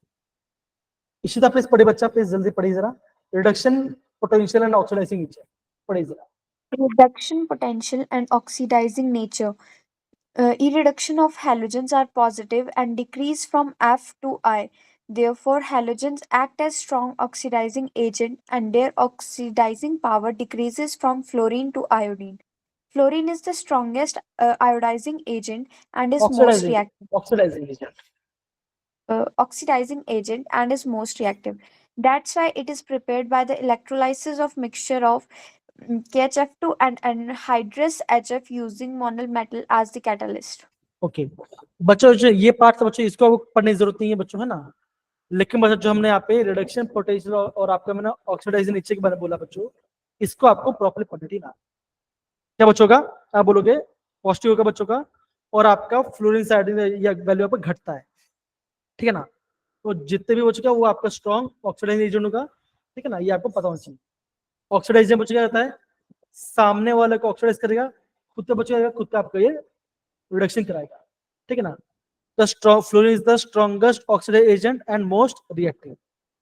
इशिता प्लीज पढ़े बच्चा, प्लीज जल्दी पढ़िए जरा। Reduction potential and oxidising nature पढ़िए जरा। Reduction potential and oxidizing nature. E-reduction of halogens are positive and decrease from F to I. Therefore, halogens act as strong oxidizing agent and their oxidizing power decreases from fluorine to iodine. Fluorine is the strongest iodizing agent and is most reactive. Oxidizing agent and is most reactive. That's why it is prepared by the electrolysis of mixture of KHF2 and anhydrous HF using mono metal as the catalyst. Okay बच्चों, जो ये part था बच्चों, इसको पढ़ने की जरूरत नहीं है बच्चों, है ना। लेकिन बच्चों जो हमने यहाँ पे रिडक्शन पोटेंशियल और आपका मैंने ऑक्सीडाइजिंग नेचर के बारे में बोला बच्चों, इसको आपको प्रॉपर्ली पढ़ना थी ना। क्या बच्चों का आप बोलोगे? पॉजिटिव होगा बच्चों का, और आपका फ्लोरीन साइड या वैल्यू आपका घटता है, ठीक है ना। तो जितने भी बच्चों का वो आपका स्ट्रॉन्ग ऑक्सीडाइजिंग एजेंट होगा, ठीक है ना। ये आपको पता होना चाहिए। ऑक्सीडाइजिंग बच्चों क्या रहता है? सामने वाले को ऑक्सीडाइज करेगा, खुद का बच्चों खुद का आपका ये रिडक्शन कराएगा, ठीक है ना। The fluorine is the strongest oxidising agent and most reactive.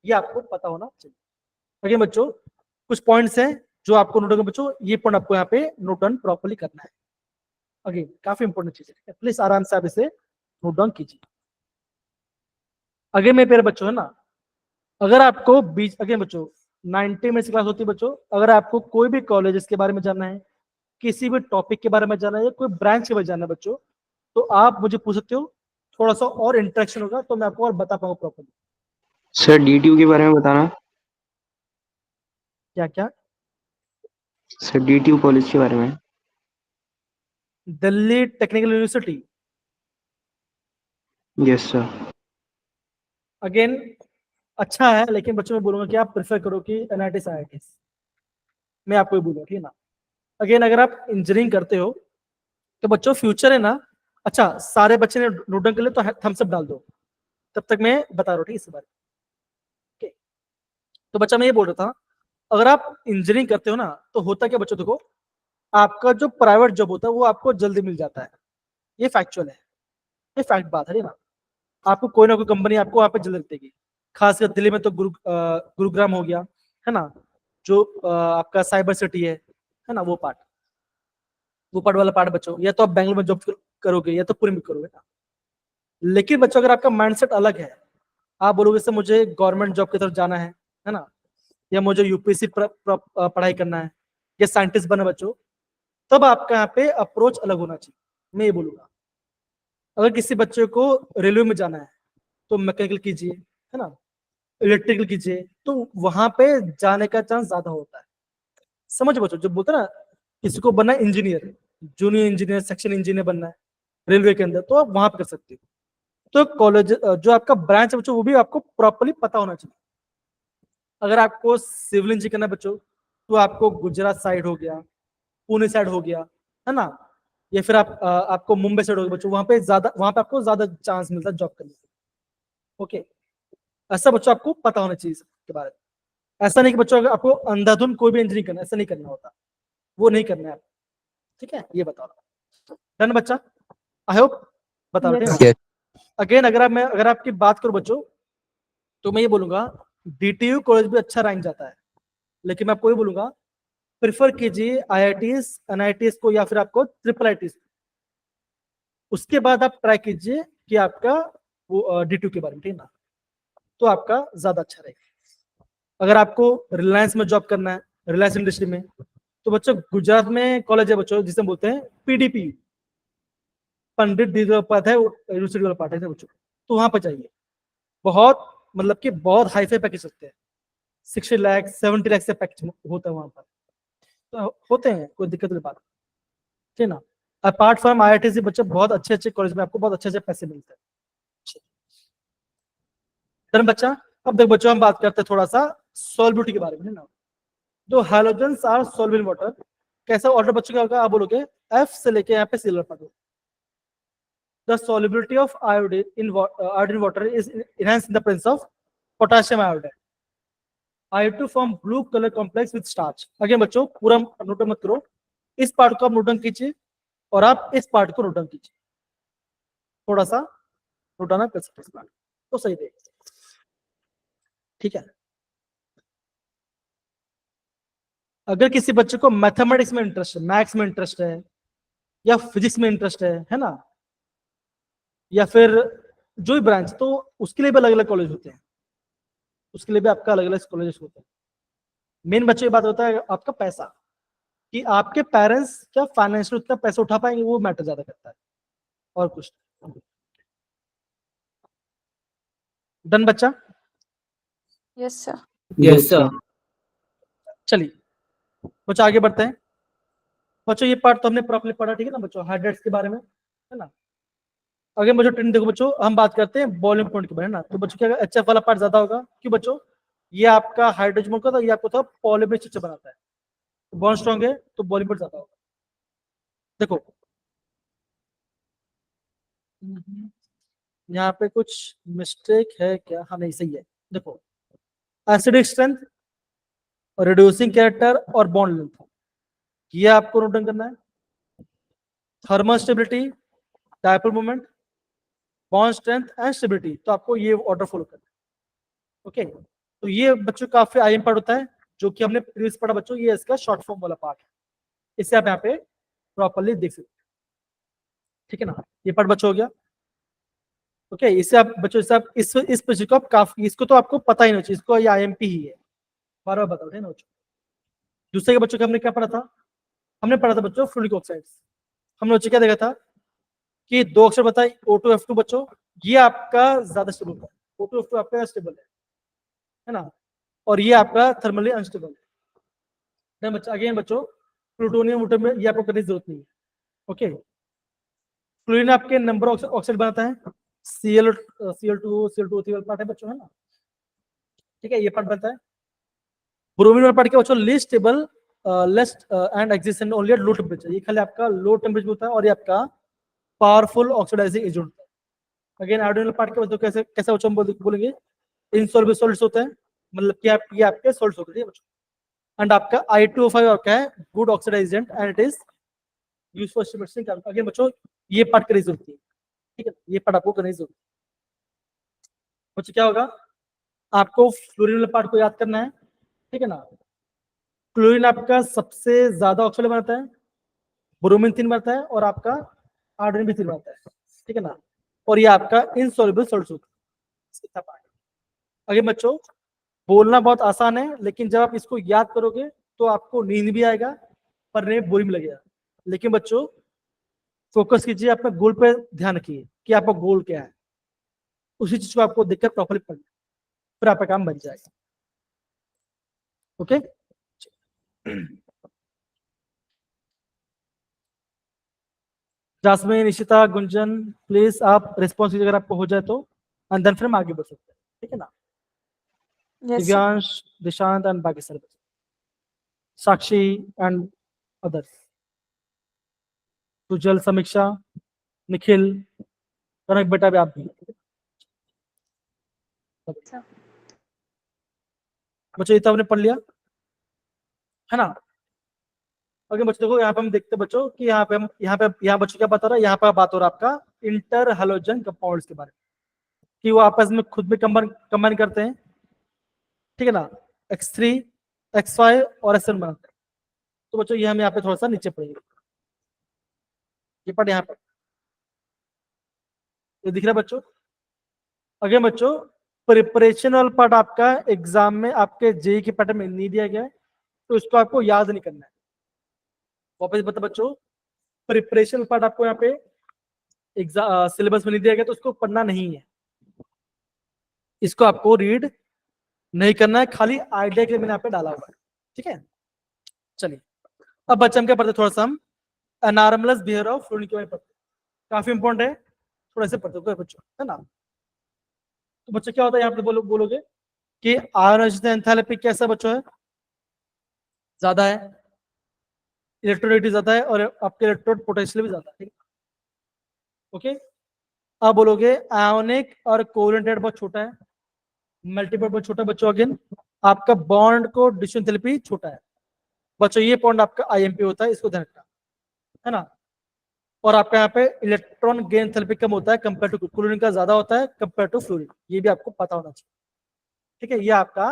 ये आपको पता होना चाहिए। ओके बच्चों, कुछ पॉइंट्स हैं जो आपको नोट करना बच्चों, ये पॉइंट आपको यहाँ पे नोट डाउन प्रॉपर्ली करना है। अगेन काफी इंपॉर्टेंट चीज है, प्लीज आराम से आप इसे नोट डाउन कीजिए। अगेन मेरे प्यारे बच्चों, है ना, अगर आपको बीच अगेन बच्चों 90 मिनट्स क्लास होती है बच्चों। अगर आपको कोई भी कॉलेज के बारे में जानना है, किसी भी टॉपिक के बारे में जानना है, या कोई ब्रांच के बारे में जानना है बच्चों, तो आप मुझे पूछ सकते हो। थोड़ा सा और इंटरेक्शन होगा तो मैं आपको और बता पाऊंगा प्रॉपर्ली। सर डीटीयू के बारे में बताना। क्या क्या? सर डीटीयू कॉलेज के बारे में। Delhi technical university. Yes sir. Again अच्छा है, लेकिन बच्चों मैं बोलूंगा कि आप प्रेफर करो कि एनआईटी से आईआईटी। मैं आपको ये बोलूंगा, ठीक है ना। अगेन अगर आप इंजीनियरिंग करते हो तो बच्चों फ्यूचर है ना, अच्छा सारे बच्चे ने नोट डाउन कर ले तो थम्स अप डाल दो, तब तक मैं बता रहा हूँ ठीक है इस बारे में। तो बच्चा मैं ये बोल रहा था, अगर आप इंजीनियरिंग करते हो ना तो होता क्या बच्चों, देखो आपका जो प्राइवेट जॉब होता है वो आपको जल्दी मिल जाता है, ये फैक्चुअल है, ये फैक्ट बात है ना। आपको कोई ना कोई कंपनी आपको वहां पे जल्दी देगी, खासकर दिल्ली में तो गुरुग्राम हो गया है ना, जो आपका साइबर सिटी है ना, वो पार्ट वाला पार्ट बच्चों, या तो आप बैंगलोर में जॉब करोगे या तो पुणे में करोगे ना। लेकिन बच्चों अगर आपका माइंडसेट अलग है, आप बोलोगे सर मुझे गवर्नमेंट जॉब की तरफ जाना है ना, या मुझे यूपीएससी पढ़ाई करना है या साइंटिस्ट बनना बच्चों, तब आपका यहाँ पे अप्रोच अलग होना चाहिए। मैं ये बोलूंगा अगर किसी बच्चे को रेलवे में जाना है तो मैकेनिकल कीजिए, है ना, इलेक्ट्रिकल कीजिए, तो वहां पे जाने का चांस ज्यादा होता है। समझ बच्चों, जो बोलते हैं ना किसी को बनना है engineer, junior engineer, section engineer बनना है रेलवे के अंदर, तो आप वहां पे कर सकते हो। तो कॉलेज जो आपका ब्रांच है बच्चों वो भी आपको प्रॉपरली पता होना चाहिए। अगर आपको सिविल इंजीनियर करना है बच्चों तो आपको गुजरात साइड हो गया, पुणे साइड हो गया, है ना, या फिर आपको मुंबई साइड हो गया बच्चों, वहां पे आपको ज्यादा चांस मिलता है जॉब करने का। ओके, ऐसा बच्चों आपको पता होना चाहिए इसके बारे में। ऐसा नहीं कि बच्चों अगर आपको अंधाधुन कोई भी इंजीनियरिंग करना है, ऐसा नहीं करना होता, वो नहीं करना है आप, ठीक है, ये बताओ। डन बच्चा, आई होप बता रहे Yes. हैं। अगेन अगर आपकी बात करूं बच्चों तो मैं ये बोलूंगा डीटीयू कॉलेज भी अच्छा रैंक जाता है, लेकिन मैं आपको ये बोलूंगा प्रेफर कीजिए आईआईटीज एनआईटीज को या फिर आपको ट्रिपल आईटीज, उसके बाद आप ट्राई कीजिए कि आपका वो डीटीयू के बारे में, ठीक है ना, तो आपका ज्यादा अच्छा रहेगा। अगर आपको रिलायंस में जॉब करना है, रिलायंस इंडस्ट्री में, तो बच्चों गुजरात में कॉलेज है बच्चों जिसे बोलते हैं पीडीपी, पंडित दीनदयाल उपाध्याय यूनिवर्सिटी वाला पार्ट है बच्चों, तो वहां पर जाइए। बहुत मतलब कि बहुत हाई फाई पैकेज होते हैं, 60 लाख 70 लाख से पैकेज होता है वहां पर, तो होते हैं, कोई दिक्कत नहीं बात, ठीक है ना। अपार्ट फ्रॉम आईआईटी से बच्चे बहुत अच्छे अच्छे कॉलेज में आपको बहुत अच्छे अच्छे पैसे मिलते हैं। धर्म बच्चा, अब देख बच्चों हम बात करते हैं थोड़ा सा सॉल्युबिलिटी के बारे में, है ना। जो हैलोजेंस आर सॉल्युबल वाटर, कैसा ऑर्डर बच्चों का होगा आप बोलोगे एफ से लेके यहाँ पे सिल्वर पढ़ो। The solubility of iodine water is enhanced in the presence of potassium iodide. I2 form blue color complex with starch. Again बच्चों पूरा नोट मत करो, इस पार्ट को आप नोट डाउन कीजिए और आप इस पार्ट को नोट डाउन कीजिए, थोड़ा सा नोट डाउन कर सकते हैं तो सही रहेगा, ठीक है। अगर किसी बच्चे को मैथमेटिक्स में इंटरेस्ट है, मैथ्स में इंटरेस्ट है, या फिजिक्स में इंटरेस्ट है ना, या फिर जो भी ब्रांच, तो उसके लिए भी अलग अलग कॉलेज होते हैं, उसके लिए भी आपका अलग अलग कॉलेज होते हैं। मेन बच्चे की बात होता है आपका पैसा, कि आपके पेरेंट्स क्या फाइनेंशियल उतना पैसा उठा पाएंगे, वो मैटर ज्यादा करता है, और कुछ नहीं। डन बच्चा, Yes, sir. Yes, sir. चलिए बच्चों आगे बढ़ते हैं। बच्चों ये पार्ट तो हमने प्रॉपर्ली पढ़ा, ठीक है ना बच्चों, हाइड्रेट्स के बारे में, है ना। आगे बच्चों ट्रेंड देखो बच्चों, हम बात करते हैं बॉइलिंग पॉइंट के बारे में ना, तो बच्चों क्या एचएफ वाला पार्ट ज्यादा होगा, क्यों बच्चों, ये आपका हाइड्रोजन का था, ये आपको था पॉलीमर स्ट्रक्चर बनाता है, तो बॉन्ड स्ट्रॉन्ग है तो बॉइलिंग पॉइंट ज्यादा होगा। देखो यहाँ पे कुछ मिस्टेक है क्या, हाँ नहीं सही है। देखो एसिडिक स्ट्रेंथ, रिड्यूसिंग कैरेक्टर और बॉन्ड लेंथ, ये आपको नोट डाउन करना है। Thermal stability, dipole moment, bond strength and stability, तो आपको ये ऑर्डर फॉलो करना है। ओके, तो ये बच्चों काफी आई पार्ट होता है, जो कि हमने प्रीवियस पढ़ा बच्चों, ये इसका शॉर्ट फॉर्म वाला पार्ट है, इसे आप यहाँ पे प्रॉपर्ली देख सकते हैं, ठीक है ना। ये पार्ट बच्चों हो गया। ओके, इससे आप बच्चों इस पेज को आप काफी, इसको तो आपको पता ही नहीं चाहिए, इसको ये आईएमपी ही है, बार बार बताओ, है ना बच्चों। दूसरे के बच्चों को हमने क्या पढ़ा था, हमने पढ़ा था बच्चों फ्लूइडिक ऑक्साइड्स, हमने बच्चों क्या देखा था कि दो अक्षर बताए O2F2 बच्चों, ये आपका ज्यादा स्टेबल है, O2F2 आपका स्टेबल है ना, और ये आपका थर्मली अनस्टेबल है बच्चा। अगेन बच्चों प्लूटोनियम वोटम में ये आपको करने की जरूरत नहीं है। ओके, फ्लोरीन आपके नंबर ऑक्साइड बनाता है, Cl2 पार्ट है बच्चों, है ना, ठीक है, ये पार्ट बनता है। ब्रोमीन वाला पार्ट क्या बच्चों, least stable less and exist in only at low temperature, ये खाली आपका लो टेम्परेचर होता है और ये आपका पावरफुल ऑक्सीडाइजिंग एजेंट होता है। अगेन आयोडीन पार्ट के बच्चों कैसे कैसे बच्चों हम बोलेंगे, इनसॉल्युबल सॉल्ट्स होते हैं, मतलब कि आप ये आपके सॉल्ट्स होते हैं बच्चों। एंड आपका I2O5 आपका है good oxidant and it is use for stimulating. Again बच्चों ये पार्ट करनी जरूरत है, ठीक है, ये पार्ट आपको करनी जरूरत है। बच्चों क्या होगा, आपको फ्लोरीन वाले पार्ट को याद करना है, ठीक है ना। क्लोरीन आपका सबसे ज्यादा ऑक्सीडेंट बनाता है, ब्रोमीन 3 बनता है और आपका आयोडीन भी 3 बनता है, ठीक है ना। और ये आपका इनसॉल्युबल सॉल्ट्स होता है, इतना पार्ट। अगर बच्चों बोलना बहुत आसान है, लेकिन जब आप इसको याद करोगे तो आपको नींद भी आएगा, पढ़ने में बोरिंग लगेगा। लेकिन बच्चों फोकस कीजिए, अपने गोल पे ध्यान रखिए कि आपका गोल क्या है, उसी चीज को आपको देखकर प्रॉपर्ली पढ़ना, फिर आपका काम बन जाएगा। Okay, jasmine, Nishita, Gunjan, please आप रिस्पॉन्स अगर आपको हो जाए तो, एंड देन फिर हम आगे बढ़ सकते हैं, ठीक है ना। Yes, sir. Divyansh, Dishant and बाकी सारे बच्चे, साक्षी एंड अदर्स, सुजल, समीक्षा, निखिल, कनक बेटा भी आप भी। बच्चों ये तो आपने पढ़ लिया है ना। अगर बच्चों देखो यहाँ पे हम देखते हैं बच्चों कि यहाँ बच्चों क्या बता रहा है, यहाँ पे बात हो रहा है आपका इंटर हैलोजन कंपाउंड्स के बारे में, कि वो आपस में खुद में कंबाइन करते हैं, ठीक है ना। X3, X5 और SN बनाते हैं। तो बच्चों ये हम यहाँ पे थोड़ा सा नीचे पढ़ेंगे, ये पढ़ यहाँ पर, ये दिख रहा है बच्चों। अगर बच्चों प्रिपरेशन वाला पार्ट आपका एग्जाम में आपके जेई के पैटर्न में नहीं दिया गया है, तो इसको आपको याद नहीं करना है। वापस बता बच्चों, प्रिपरेशन पार्ट आपको यहाँ पे एग्जाम सिलेबस में नहीं दिया गया, तो उसको पढ़ना नहीं है, इसको आपको रीड नहीं करना है, खाली आइडिया के लिए मैंने यहाँ पे डाला हुआ है, ठीक है। चलिए अब बच्चे हम क्या पढ़ते, थोड़ा सा हम अनॉर्मलस बिहेवियर ऑफ फ्लूइड के बारे में पढ़ते, काफी इंपॉर्टेंट है, थोड़ा से पढ़ते बच्चों, है ना। तो बच्चों क्या होता है यहाँ पे बोलोगे कि आयन एंथैल्पी कैसा बच्चों है, ज्यादा है, इलेक्ट्रोनेगेटिव ज्यादा है और आपके इलेक्ट्रोड पोटेंशियल भी ज्यादा है, ठीक है। ओके, अब बोलोगे आयोनिक और कोवलेंट बहुत छोटा है, मल्टीपल बहुत छोटा बच्चों। अगेन आपका बॉन्ड को डिस्टेंस एंथैल्पी छोटा है बच्चों, ये पॉइंट आपका आईएमपी होता है, इसको ध्यान रखना, है ना। और आपका यहाँ पे इलेक्ट्रॉन गेन एंथैल्पी कम होता है कंपेयर टू क्लोरीन का, ज्यादा होता है कंपेयर टू फ्लोरीन, ये भी आपको पता होना चाहिए, ठीक है। ये आपका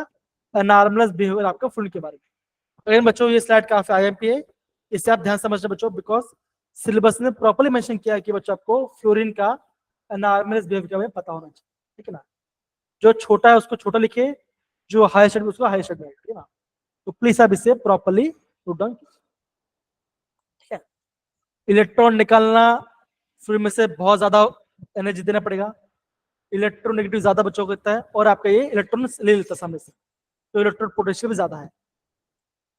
अनॉर्मलस बिहेवियर आपका फ्लूइड के बारे में। अगेन बच्चों ये स्लाइड काफी आईएमपी है, इससे आप ध्यान समझना बच्चों, बिकॉज सिलेबस ने प्रॉपर्ली मेंशन किया है कि बच्चों आपको फ्लोरीन का अनॉर्मलस बिहेवियर के बारे में पता होना चाहिए, ठीक है ना। जो छोटा है उसको छोटा लिखिए, जो हाई स्टेट उसको हाई स्टेट में, ठीक है ना। तो प्लीज आप इसे प्रॉपर्ली नोट डाउन कीजिए, ठीक है। इलेक्ट्रॉन निकालना फ्लूइड में से बहुत ज्यादा एनर्जी देना पड़ेगा, इलेक्ट्रोनेगेटिव ज्यादा बच्चों को देता है और आपका ये इलेक्ट्रॉन ले लेता है सामने से, तो इलेक्ट्रॉन पोटेंशियल भी ज्यादा है।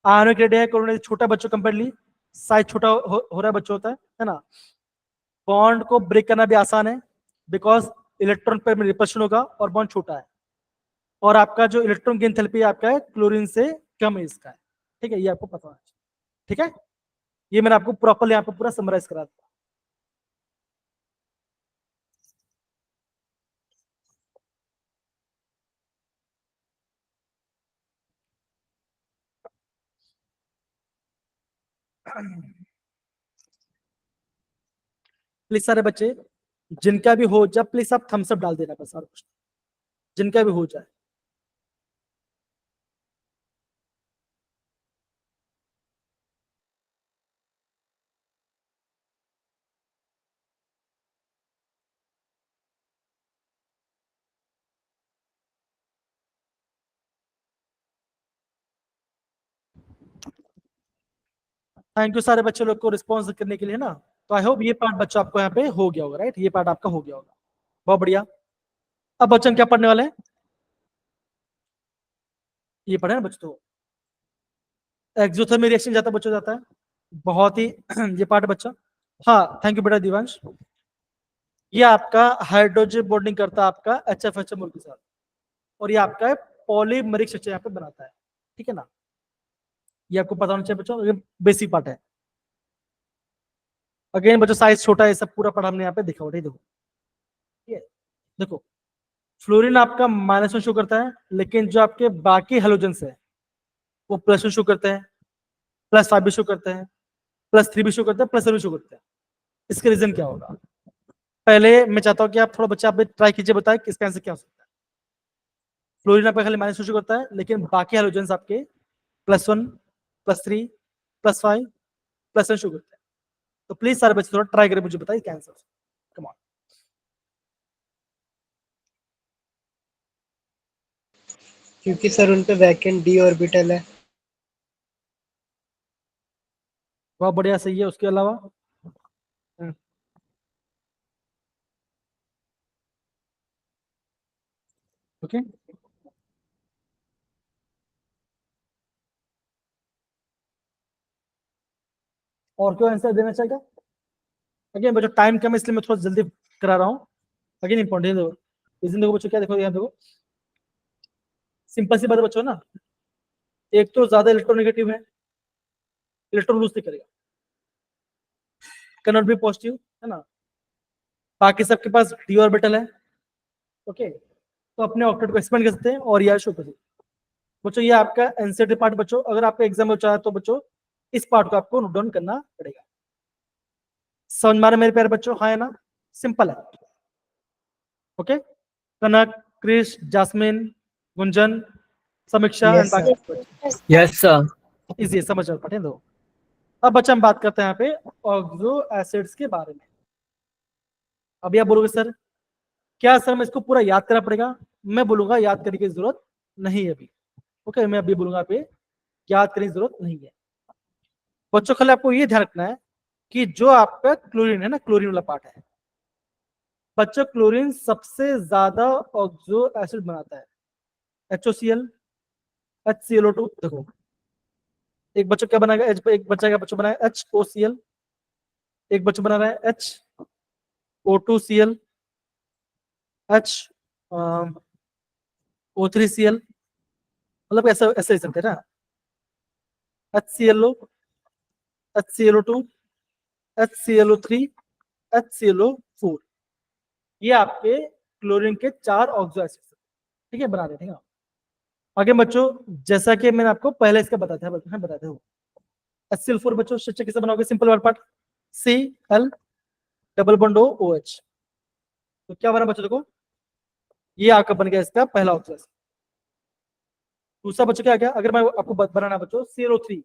आयनिक रेडिया है, कोरोना छोटा बच्चों कंपेयरली साइज छोटा हो रहा है बच्चों होता है ना। बॉन्ड को ब्रेक करना भी आसान है, बिकॉज इलेक्ट्रॉन पर रिपल्शन होगा और बॉन्ड छोटा है, और आपका जो इलेक्ट्रॉन गेन एंथैल्पी आपका है क्लोरीन से कम है इसका है, ठीक है, ये आपको पता होना चाहिए, ठीक है। ये मैंने आपको प्रॉपर्ली यहाँ पे पूरा समराइज करा दिया। प्लीज सारे बच्चे जिनका भी हो जाए प्लीज आप थम्स अप डाल देना बस, और कुछ जिनका भी हो जाए। थैंक यू सारे बच्चे लोग को रिस्पॉन्स करने के लिए ना। तो आई होप ये पार्ट बच्चा आपको यहाँ पे हो गया होगा, राइट, ये पार्ट आपका हो गया होगा, बहुत बढ़िया। अब बच्चे हम क्या पढ़ने वाले हैं, ये पढ़े ना बच्चों, एक्सोथर्मिक रिएक्शन जाता बच्चों जाता है, बहुत ही ये पार्ट बच्चा। हाँ थैंक यू बेटा दिवांश। ये आपका हाइड्रोजन बॉन्डिंग करता है आपका HFH के साथ, और ये आपका पॉलीमरिक स्ट्रक्चर यहाँ पे बनाता है, ठीक है ना। ये आपको पता होना चाहिए बच्चों, ये बेसिक पार्ट है। अगेन बच्चों साइज छोटा है, सब पूरा पढ़ा हमने यहाँ पे देखा हुआ है, देखो ये देखो फ्लोरीन आपका -1 शो करता है, लेकिन जो आपके बाकी हेलोजेंस है वो +1 शो करते हैं, +5 भी शो करते हैं, +3 भी शो करते हैं, +7 भी शो करते हैं। इसका रीजन क्या होगा? पहले मैं चाहता हूँ कि आप थोड़ा बच्चा आप ट्राई कीजिए, बताए कि इसका आंसर क्या हो सकता है। फ्लोरीन आपका खाली -1 शो करता है, लेकिन बाकी हेलोजेंस आपके +1, +3, +5, +7 शो करते हैं। तो प्लीज सारे बच्चे थोड़ा ट्राई करें, मुझे बताइए क्या आंसर। Come on. क्योंकि सर उन पे वैकेंट डी ऑर्बिटल है। बहुत बढ़िया, सही है। उसके अलावा ओके और कोई आंसर देना चाहेगा? अगेन बच्चों टाइम कम है, इसलिए मैं थोड़ा जल्दी करा रहा हूँ। अगेन इंपॉर्टेंट देखो, रीजन देखो बच्चों, क्या देखो यहाँ देखो, सिंपल सी बात है बच्चों ना, एक तो ज्यादा इलेक्ट्रोनेगेटिव है, इलेक्ट्रॉन लूज नहीं करेगा, कैन नॉट बी पॉजिटिव, है ना। बाकी सबके पास डी ऑर्बिटल है, ओके। तो अपने ऑक्टेट को एक्सपेंड कर सकते हैं और यह शो कर सकते हैं। बच्चों ये आपका एनसीईआरटी पार्ट बच्चों, अगर आपका एग्जाम में चाहे तो बच्चों इस पार्ट को आपको नोट डाउन करना पड़ेगा। समझ में आ रहा है मेरे प्यारे बच्चों? हाँ है ना, सिंपल है। ओके, कनक, क्रिश, जास्मिन, गुंजन, समीक्षा Yes, एंड बाकी Yes. Yes, sir. इजी समझ रहे पढ़े दो। अब बच्चा हम बात करते हैं यहाँ पे ऑक्सो एसिड्स के बारे में। अभी आप बोलोगे सर क्या सर मैं इसको पूरा याद करना पड़ेगा? मैं बोलूंगा याद करने की जरूरत नहीं है अभी। ओके, मैं अभी बोलूंगा पे याद करने की जरूरत नहीं है। बच्चों खाली आपको ये ध्यान रखना है कि जो आपका क्लोरीन है ना, क्लोरीन वाला पार्ट है बच्चों, क्लोरीन सबसे ज्यादा ऑक्सो एसिड बनाता है। HOCl, HClO2, देखो एक बच्चों क्या बनाएगा, एक बच्चा का बच्चों बनाएगा HOCl, एक बच्चों बना रहा है HO2Cl, HO3Cl, मतलब ऐसा ऐसे ही सकते हैं ना, HClO, HClO2, HClO3, HClO4, ये आपके क्लोरीन के 4 ऑक्सो एसिड, ठीक है, बना देते हैं। आगे बच्चों जैसा कि मैंने आपको पहले इसका बताया था HCl4 बच्चों शिक्षक किससे बनाओगे? सिंपल वाला part Cl double bond OH। तो क्या बना बच्चों, देखो ये आपका बन गया इसका पहला ऑक्सो एसिड। दूसरा बच्चों क्या आ गया, अगर मैं आपको बनाना बच्चों ClO3,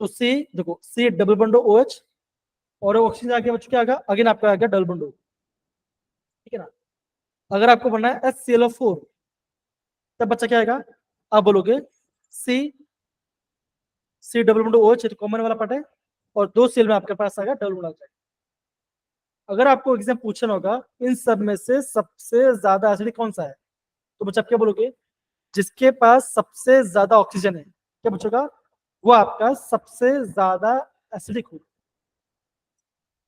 तो C देखो C डबल बॉन्ड OH और ऑक्सीजन आ गया बच्चों, क्या आ गया अगेन आपका आ गया डबल बॉन्ड, ठीक है ना। अगर आपको बनना है HClO4 तब बच्चा क्या आएगा, आप बोलोगे C double bond OH common वाला पार्ट है और 2 Cl में आपके पास आएगा डबल बॉन्ड आ जाएगा। अगर आपको एग्जाम पूछना होगा इन सब में से सबसे ज्यादा एसिडिक कौन सा है, तो बच्चा आप क्या बोलोगे, जिसके पास सबसे ज्यादा ऑक्सीजन है, क्या बच्चों वो आपका सबसे ज्यादा एसिडिक होगा।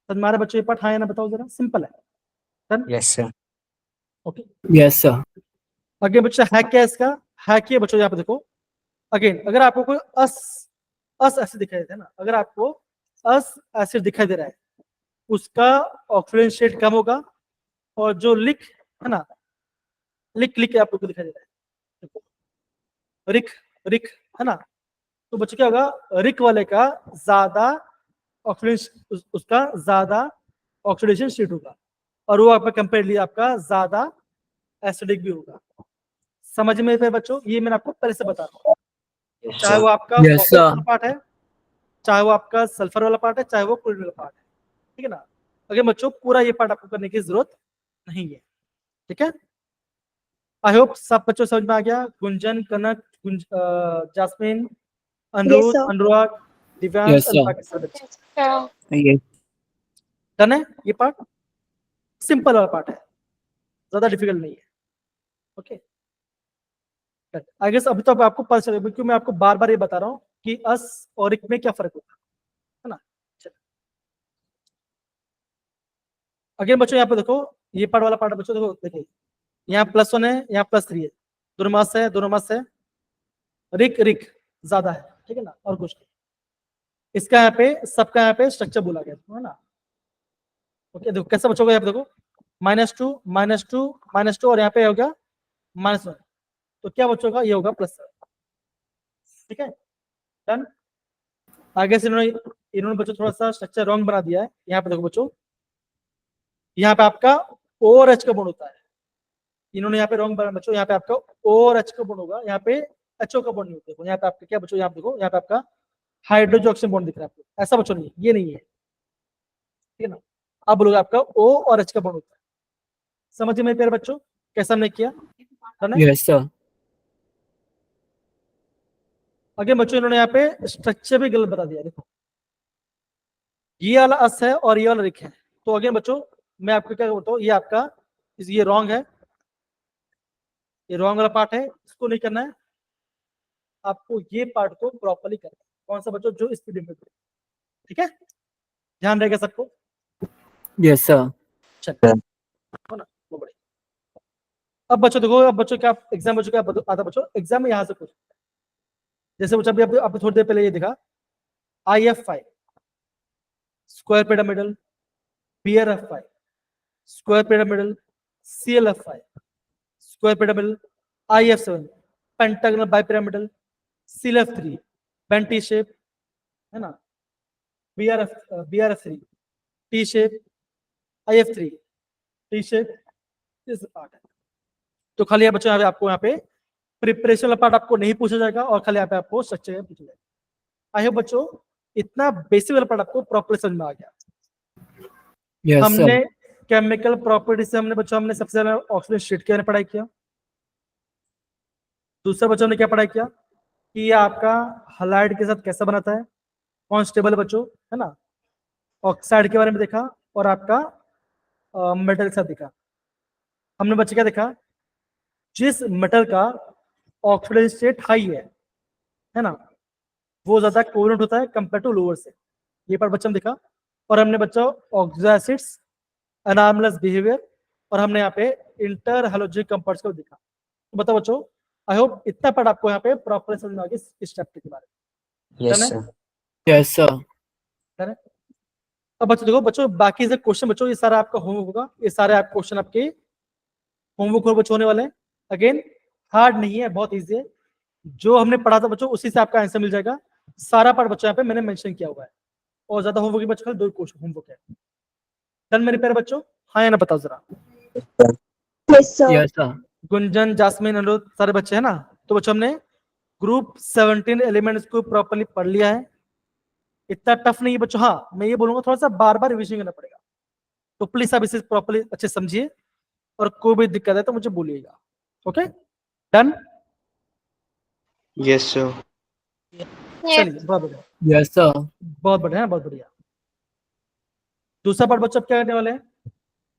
तुम्हारे बच्चों ये पार्ट हाँ या ना बताओ जरा, सिंपल है। Done? Yes, sir. Okay, Yes, sir. आगे बच्चा है क्या इसका, है क्या बच्चों यहाँ पे देखो, अगेन अगर आपको कोई अस एसिड दिखाई देता है ना, अगर आपको अस एसिड दिखाई दे रहा है उसका ऑक्सीजन शेड कम होगा, और जो लिक है ना, लिक आपको दिखाई दे रहा है, रिक रिक है ना, तो बच्चों क्या होगा, रिक वाले का ज्यादा ऑक्सीडेशन, उसका ज्यादा ऑक्सीडेशन स्टेट होगा और वो आपका कंपेयरली आपका ज्यादा एसिडिक भी होगा। समझ में पे बच्चों? ये मैंने आपको पहले से बता रहा हूँ, Yes, चाहे sir. वो आपका Yes, phosphorus sir. वाला पार्ट है, चाहे वो आपका सल्फर वाला पार्ट है, चाहे वो क्लोरीन वाला पार्ट है, ठीक है ना। अगर बच्चों पूरा ये पार्ट आपको करने की जरूरत नहीं है, ठीक है। आई होप सब बच्चों समझ में आ गया। गुंजन, कनक, जास्मिन, अनिरुद्ध, sir. अनुराग, दिव्यांश Yes, और sir. बाकी सब बच्चे Yeah. Yes. डन है। ये पार्ट सिंपल वाला पार्ट है, ज्यादा डिफिकल्ट नहीं है, ओके। आई गेस अभी तो आपको पता चलेगा, क्योंकि मैं आपको बार बार ये बता रहा हूँ कि अस और इक में क्या फर्क होता है ना। अगेन बच्चों यहाँ पे देखो, ये पार्ट वाला पार्ट बच्चों देखो, देखिए यहाँ +1 है, यहाँ +3 है, दोनों मास है, दोनों मास है। रिक रिक ज्यादा है, ठीक है ना, और कुछ नहीं। इसका यहाँ पे सबका यहाँ पे स्ट्रक्चर बोला गया है ना। ओके देखो कैसा बचोगे, यहाँ पे देखो -2 -2 -2 और यहाँ पे हो गया -1, तो क्या बचोगा, ये होगा +7, ठीक है, डन। आगे से इन्होंने बच्चों थोड़ा सा स्ट्रक्चर रॉन्ग बना दिया है। यहाँ पे देखो बच्चों, यहाँ पे आपका O और H का बॉन्ड होता है, इन्होंने यहाँ पे रॉन्ग बना बच्चों, यहाँ पे आपका O और H का बॉन्ड होगा, यहाँ पे HO का बॉन्ड नहीं होता। यहाँ पे आपका क्या बच्चों, यहाँ पे देखो, यहाँ पे आपका हाइड्रोजन ऑक्सीजन बॉन्ड दिख रहा है आपको, ऐसा बच्चों नहीं, ये नहीं है, ठीक है ना। अब बोलोगे आपका O और H का बॉन्ड होता है। समझिए मेरे प्यारे बच्चों कैसा हमने किया, Yes, sir. आगे बच्चों इन्होंने यहाँ पे स्ट्रक्चर भी गलत बता दिया। देखो ये वाला अस है और ये वाला रिक है, तो अगेन बच्चों मैं आपको क्या बोलता हूँ, ये आपका ये रॉन्ग है, ये रॉन्ग वाला पार्ट है, इसको नहीं करना है आपको, ये पार्ट को प्रॉपर्ली करना है। कौन सा बच्चों, जो स्पीड में, ठीक है, ध्यान रहेगा सबको। Yes, sir. चलो हो ना, वो बढ़िया। अब बच्चों देखो, अब बच्चों क्या एग्जाम बच्चों क्या आता बच्चों, एग्जाम में यहाँ से कुछ जैसे बच्चों अभी आप थोड़ी देर पहले ये दिखा IF5 square pyramidal, BRF5 square pyramidal, CLF5 square pyramidal, IF7 pentagonal bipyramidal, CLF3 bent T shape, है ना, BRF3 T shape, IF3 T shape, इस पार्ट है। तो खाली यहाँ बच्चों आपको यहाँ पे प्रिपरेशन वाला पार्ट आपको नहीं पूछा जाएगा और खाली यहाँ पे आपको स्ट्रक्चर पूछा जाएगा। आई होप बच्चों इतना बेसिक वाला पार्ट आपको प्रॉपर समझ में आ गया। Yes, हमने sir. केमिकल प्रॉपर्टी से हमने सबसे ज्यादा ऑक्सीजन शीट के बारे में पढ़ाई किया। दूसरा बच्चों ने क्या पढ़ाई किया कि ये आपका हलाइड के साथ कैसा बनाता है, कौन स्टेबल बच्चों, है ना, ऑक्साइड के बारे में देखा और आपका मेटल के साथ देखा। हमने बच्चे क्या देखा, जिस मेटल का ऑक्सीडेशन स्टेट हाई है ना, वो ज्यादा कोवलेंट होता है कंपेयर टू लोअर से, ये पर बच्चा देखा। और हमने बच्चा ऑक्सिजन एसिड्स, अनार्मलस बिहेवियर, और हमने यहाँ पे इंटर हैलोजेनिक कंपाउंड्स को देखा। तो बताओ बच्चों, आई होप इतना पार्ट आपको यहाँ पे प्रॉपर समझ में आ गया इस चैप्टर के बारे में। Yes, डन है? sir. Yes, sir. डन है? अब बच्चों देखो बच्चों बाकी से क्वेश्चन बच्चों, ये सारा आपका होमवर्क होगा, ये सारे आप क्वेश्चन आपके होमवर्क और बच्चों होने वाले हैं। अगेन हार्ड नहीं है, बहुत ईजी है, जो हमने पढ़ा था बच्चों उसी से आपका आंसर मिल जाएगा। सारा पार्ट बच्चों यहाँ पे मैंने मेंशन किया हुआ है, और ज्यादा होमवर्क बच्चों खाली 2 क्वेश्चन होमवर्क है। डन मेरे प्यारे बच्चों, हाँ या ना बताओ जरा। Yes, sir. Yes, sir. Gunjan, jasmine, अनुरोध सारे बच्चे हैं ना। तो बच्चों हमने ग्रुप 17 एलिमेंट्स को प्रॉपर्ली पढ़ लिया है, इतना टफ नहीं है बच्चों। हाँ मैं ये बोलूंगा थोड़ा सा बार बार रिविजन करना पड़ेगा, तो प्लीज आप इसे प्रॉपर्ली अच्छे समझिए, और कोई भी दिक्कत है तो मुझे बोलिएगा। Okay done, Yes, sir. चलिए बहुत बढ़िया, Yes, sir. बहुत बढ़िया, बहुत बढ़िया। दूसरा पार्ट बच्चों अब क्या करने वाले हैं,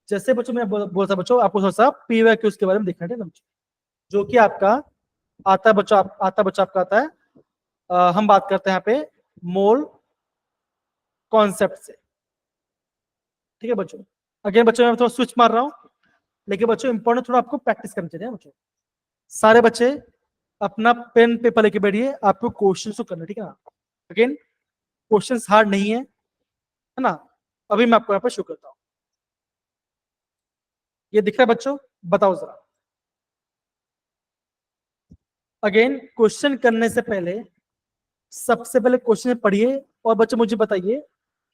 जैसे बच्चों मैं बोलता बच्चों आपको थोड़ा सा PYQs के बारे में देखना है, जो कि आपका आता बच्चों आपका आता है। हम बात करते हैं यहाँ पे मोल कॉन्सेप्ट से, ठीक है बच्चों। अगेन बच्चों मैं थोड़ा स्विच मार रहा हूँ, लेकिन बच्चों इंपॉर्टेंट थोड़ा आपको प्रैक्टिस करनी चाहिए बच्चों। सारे बच्चे अपना पेन पेपर लेके बैठिए, आपको क्वेश्चन को करना, ठीक है ना। अगेन क्वेश्चन हार्ड नहीं है ना। अभी मैं आपको यहाँ पे शो करता हूँ, ये दिख रहा है बच्चों, बताओ जरा। अगेन क्वेश्चन करने से पहले सबसे पहले क्वेश्चन पढ़िए, और बच्चों मुझे बताइए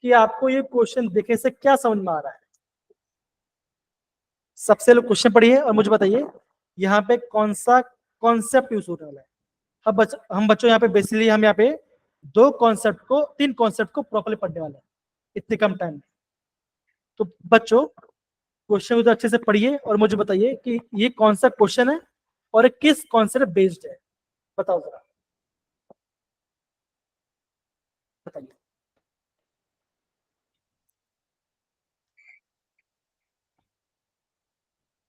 कि आपको ये क्वेश्चन देखने से क्या समझ में आ रहा है। सबसे पहले क्वेश्चन पढ़िए और मुझे बताइए यहाँ पे कौन सा कॉन्सेप्ट यूज होने वाला है। हम बच्चों यहाँ पे बेसिकली हम यहाँ पे 3 कॉन्सेप्ट को प्रॉपर्ली पढ़ने वाले हैं इतने कम टाइम में। तो बच्चों क्वेश्चन को तो अच्छे से पढ़िए और मुझे बताइए कि ये कौन सा क्वेश्चन है और ये किस कॉन्सेप्ट बेस्ड है, बताओ जरा, बताइए।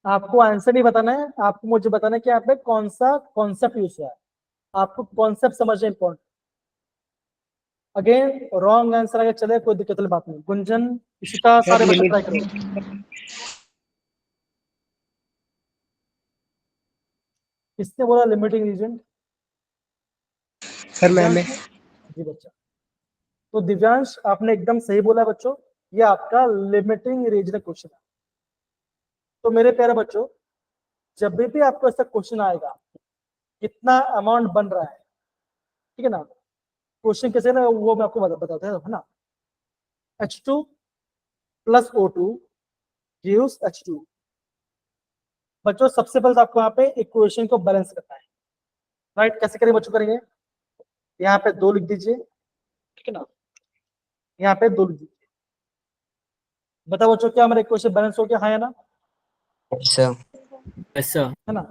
आपको आंसर नहीं बताना है, आपको मुझे बताना है कि आप पे कौन सा कॉन्सेप्ट यूज हुआ है, आपको कॉन्सेप्ट समझना इंपॉर्टेंट। अगेन रॉन्ग आंसर अगर चले कोई दिक्कत वाली बात नहीं। गुंजन, इशिता सारे बच्चे ट्राई करो। किसने बोला limiting reagent? Sir ma'am Divyansh, जी बच्चा। तो दिव्यांश आपने एकदम सही बोला है बच्चों, ये आपका लिमिटिंग रीजन क्वेश्चन है। तो मेरे प्यारे बच्चों, जब भी आपको ऐसा क्वेश्चन आएगा कितना अमाउंट बन रहा है, ठीक है ना, क्वेश्चन कैसे ना वो मैं आपको बताता है ना। H2 plus O2 gives H2। बच्चों सबसे पहले तो आपको यहाँ पे इक्वेशन को बैलेंस करना है, राइट। कैसे करेंगे बच्चों, करेंगे यहाँ पे 2 लिख दीजिए, ठीक है ना, यहाँ पे 2 लिख दीजिए। बताओ बच्चों क्या हमारा इक्वेशन बैलेंस हो गया, हाँ या ना, Yes, sir. Yes, sir. है ना।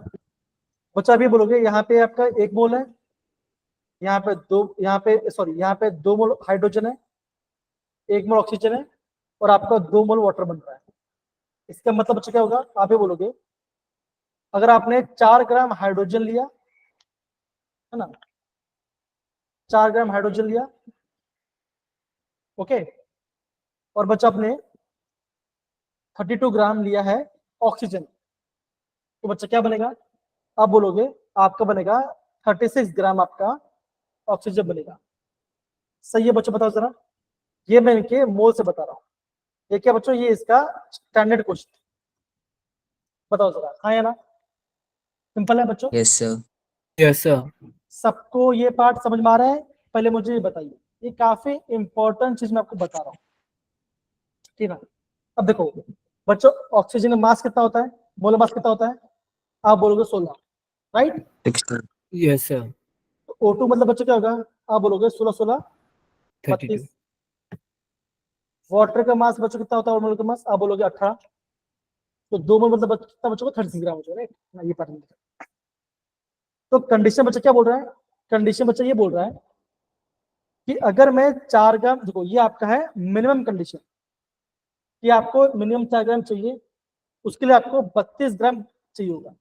बच्चा अभी बोलोगे यहाँ पे आपका 1 मोल है, यहाँ पे 2, यहाँ पे सॉरी यहाँ पे 2 मोल हाइड्रोजन है, 1 मोल ऑक्सीजन है, और आपका 2 मोल वाटर बन रहा है। इसका मतलब बच्चा क्या होगा, आप ही बोलोगे, अगर आपने 4 ग्राम हाइड्रोजन लिया, है ना, 4 ग्राम हाइड्रोजन लिया, ओके, और बच्चा आपने 32 ग्राम लिया है ऑक्सीजन, तो बच्चा क्या बनेगा, आप बोलोगे आपका बनेगा 36 ग्राम आपका ऑक्सीजन बनेगा। सही है बच्चों, बताओ जरा, ये मैं इनके मोल से बता रहा हूँ। ये क्या बच्चों, ये इसका स्टैंडर्ड क्वेश्चन, बताओ जरा, हाँ या ना, सिंपल है बच्चों। Yes, sir. Yes, sir. सबको ये पार्ट समझ में आ रहा है, पहले मुझे ये बताइए, ये काफी इंपॉर्टेंट चीज मैं आपको बता रहा हूँ, ठीक है। अब देखो बच्चों, ऑक्सीजन का मास कितना होता है, मोलर मास कितना होता है, आप बोलोगे 16, राइट। 16. Yes, sir. O2 मतलब बच्चों क्या होगा, आप बोलोगे 16 16 32. 32। वाटर का मास बच्चों कितना होता है, मोलर का मास आप बोलोगे 18। तो 2 मोल मतलब कितना बच्चों को 36 ग्राम हो जाएगा, राइट। ये पार्ट, तो कंडीशन बच्चा क्या बोल रहा है, कंडीशन बच्चा ये बोल रहा है कि अगर मैं 4 ग्राम, देखो ये आपका है मिनिमम कंडीशन कि आपको मिनिमम 4 ग्राम चाहिए, उसके लिए आपको 32 ग्राम चाहिए होगा।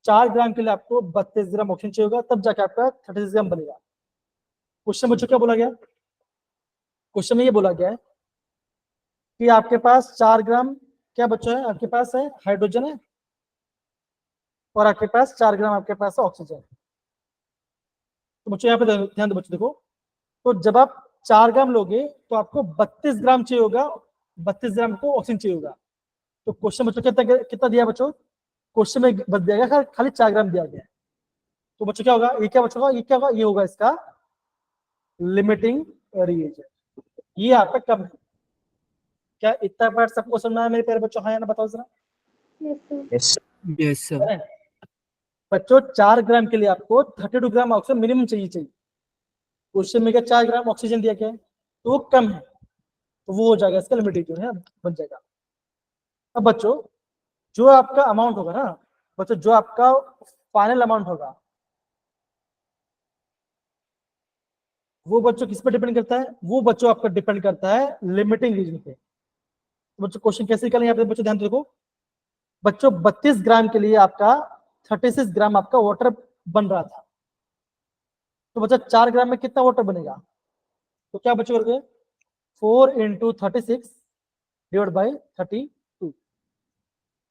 4 ग्राम के लिए आपको 32 ग्राम ऑक्सीजन चाहिए होगा, तब जाके आपका 36 ग्राम बनेगा। क्वेश्चन बच्चों क्या बोला गया, क्वेश्चन में ये बोला गया है कि आपके पास 4 ग्राम क्या बच्चों है, आपके पास है हाइड्रोजन है, और आपके पास 4 ग्राम आपके पास है ऑक्सीजन। तो बच्चों यहाँ पे ध्यान दो बच्चों, देखो, तो जब आप 4 ग्राम लोगे तो आपको 32 ग्राम चाहिए होगा, 32 ग्राम को ऑक्सीजन चाहिए होगा। तो क्वेश्चन बच्चों कितना कितना दिया बच्चों, क्वेश्चन में बच दिया गया खाली 4 ग्राम दिया गया है। तो बच्चों क्या होगा, ये क्या बच्चों का, ये क्या होगा, ये होगा इसका लिमिटिंग रिएजेंट, ये आपका कम है। क्या इतना पार्ट सबको समझना है मेरे प्यारे बच्चों, हाँ या ना, बताओ जरा। Yes. Yes, sir. बच्चों 4 ग्राम के लिए आपको 32 ग्राम ऑक्सीजन मिनिमम चाहिए। क्वेश्चन में क्या 4 ग्राम ऑक्सीजन दिया गया है, तो वो कम है, तो वो हो जाएगा इसका लिमिटेड जो है बन जाएगा। अब बच्चों जो आपका अमाउंट होगा ना, बच्चों जो आपका फाइनल अमाउंट होगा वो बच्चों किस पे डिपेंड करता है, वो बच्चों आपका डिपेंड करता है लिमिटिंग रीजन पे। तो बच्चों क्वेश्चन कैसे निकालें, यहाँ पे बच्चों ध्यान देखो, बच्चों 32 ग्राम के लिए आपका 36 ग्राम आपका वाटर बन रहा था, तो बच्चा 4 ग्राम में कितना वाटर बनेगा, तो क्या बच्चों करोगे 4 इंटू 36 डिवाइड बाई 32।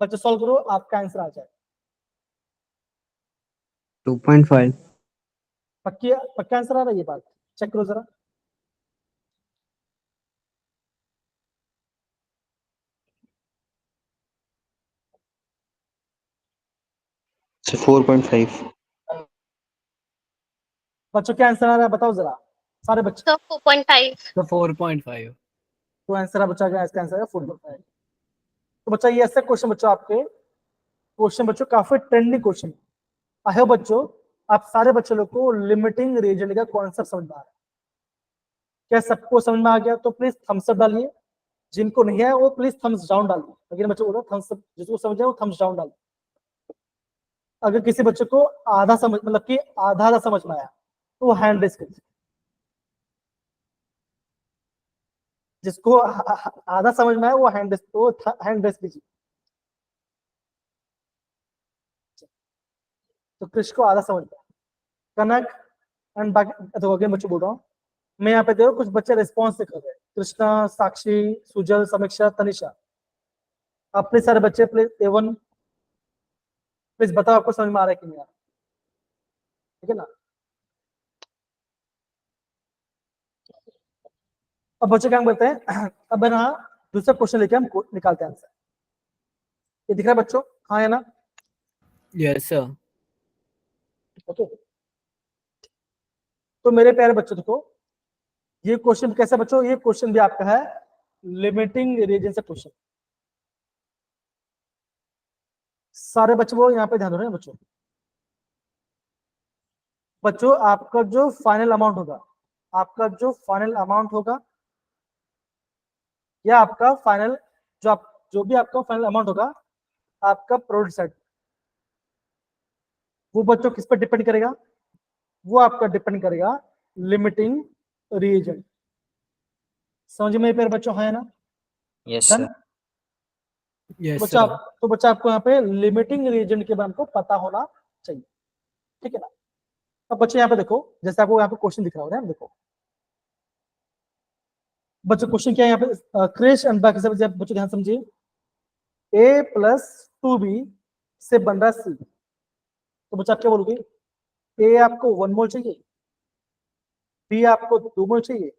बच्चों सॉल्व करो, आपका आंसर आ जाए। 2.5. पक्का आंसर आ रहा है, ये बात चेक करो जरा। So 4.5. बच्चों क्या आंसर आ रहा है, बताओ जरा सारे बच्चे। So 4.5. So 4.5. तो आंसर है बच्चा, इसका आंसर है 4.5। तो बच्चा ये ऐसे क्वेश्चन बच्चों आपके क्वेश्चन बच्चों काफी ट्रेंडिंग क्वेश्चन। आई होप बच्चों आप सारे बच्चों लोग को लिमिटिंग रीजन का कॉन्सेप्ट समझ में आ रहा है। क्या सबको समझ में आ गया, तो प्लीज थम्स अप डालिए, जिनको नहीं है वो प्लीज थम्स डाउन डालिए। अगर बच्चों बोलो थम्स अप, जिसको समझ आए वो थम्स डाउन डालिए। अगर किसी बच्चे को आधा समझ, मतलब कि आधा आधा समझ में आया, तो वो हैंड रेस कीजिए। जिसको आधा समझ में आया वो हैंड रेस कीजिए। तो कृष्ण को आधा समझ में आया, कनक एंड बाकी तो अगेन बच्चों बोल रहा हूँ मैं, यहाँ पे देखो कुछ बच्चे रिस्पॉन्स कर रहे हैं, कृष्णा, साक्षी, सुजल, समीक्षा, तनिषा। अपने सारे बच्चे प्लीज एवन प्लीज बताओ आपको समझ में आ रहा है कि नहीं आ रहा, ठीक है ना। अब बच्चे क्या बोलते हैं, अब है ना दूसरा क्वेश्चन लेके हम निकालते हैं आंसर। ये दिख रहा है बच्चों, हाँ है ना? Yes, sir. ओके, तो मेरे प्यारे बच्चों देखो, ये क्वेश्चन कैसा बच्चों, ये क्वेश्चन भी आपका है लिमिटिंग रीजन से क्वेश्चन। सारे बच्चे वो यहाँ पे ध्यान दो रहे हैं बच्चों। बच्चों आपका जो फाइनल अमाउंट होगा, आपका जो फाइनल अमाउंट होगा, या आपका फाइनल जो भी आपका फाइनल अमाउंट होगा, आपका प्रोडक्ट सेट, वो बच्चों किस पर डिपेंड करेगा? वो आपका डिपेंड करेगा लिमिटिंग रीजन। समझ में प्यारे बच्चों, है ना? Yes, done. sir. Yes, बच्चा sir. तो बच्चा आपको यहाँ पे लिमिटिंग रीजन के बारे में पता होना चाहिए, ठीक है ना? अब बच्चे यहाँ पे देखो, जैसे आपको यहाँ पे क्वेश्चन दिख रहा होगा, देखो बच्चों क्वेश्चन क्या है यहाँ पे, क्रेश एंड बाकी सब बच्चों ध्यान समझिए। a प्लस 2b से बन रहा सी, तो बच्चा आप क्या बोलोगे? ए आपको 1 मोल चाहिए, बी आपको 2 मोल चाहिए,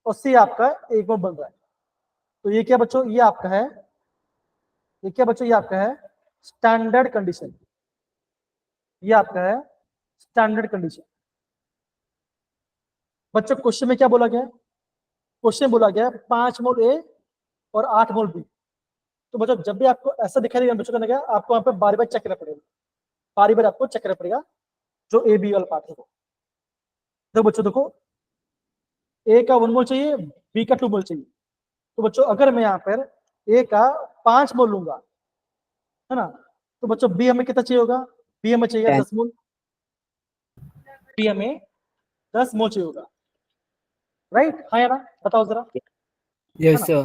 और सी आपका 1 मोल बन रहा है। तो ये क्या बच्चों, ये आपका है, ये क्या बच्चों, ये आपका है स्टैंडर्ड कंडीशन। ये आपका है स्टैंडर्ड कंडीशन। बच्चों क्वेश्चन में क्या बोला गया है? क्वेश्चन बोला गया है 5 मोल ए और 8 मोल बी। तो बच्चों जब भी आपको ऐसा दिखाई देगा बच्चों, करना क्या, आपको यहाँ पे बारी बारी चेक करना पड़ेगा, बारी बारी आपको चेक करना पड़ेगा जो ए बी वाला पार्ट है वो। तो बच्चों देखो, ए का 1 मोल चाहिए, बी का 2 मोल चाहिए। तो बच्चों अगर मैं यहाँ पर ए का 5 मोल लूंगा, है ना, तो बच्चों बी हमें कितना चाहिए होगा? बी हमें चाहिए 10. 10 मोल, बी हमें 10 मोल चाहिए होगा, राइट? हाँ या ना, बताओ जरा, है Yes, ना? sir.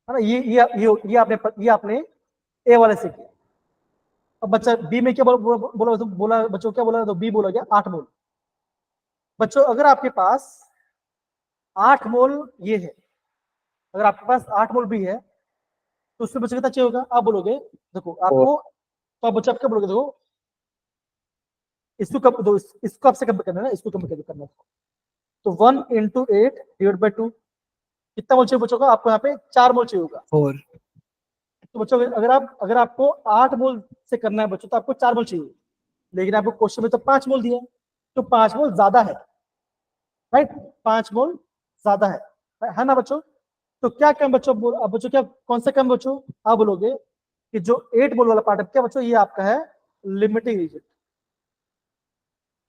है ना? ये आपने ए वाले से किया। अब बच्चा बी में क्या बोला बच्चों, क्या बोला? तो बी बोला गया 8 मोल। बच्चों अगर आपके पास 8 मोल ये है, अगर आपके पास 8 मोल बी है, तो उसमें बच्चों कितना चाहिए होगा? आप बोलोगे देखो आपको, तो आप बच्चा आप क्या बोलोगे? देखो इसको कब दो, इसको आपसे कम करना है ना, इसको कम करना है। तो 1 इंटू 8 डिवाइड बाई 2, कितना मोल चाहिए बच्चों का? आपको यहाँ पे 4 मोल चाहिए होगा। 4. तो बच्चों अगर आपको 8 मोल से करना है बच्चों, तो आपको 4 मोल चाहिए, लेकिन आपको क्वेश्चन में तो 5 मोल दिया है, तो 5 मोल ज्यादा है, राइट? 5 मोल ज्यादा है ना बच्चों? तो क्या कम बच्चों, अब बच्चों क्या, कौन सा कम बच्चों? आप बोलोगे कि जो 8 मोल वाला पार्ट है, क्या बच्चों, ये आपका है लिमिटिंग रीजन।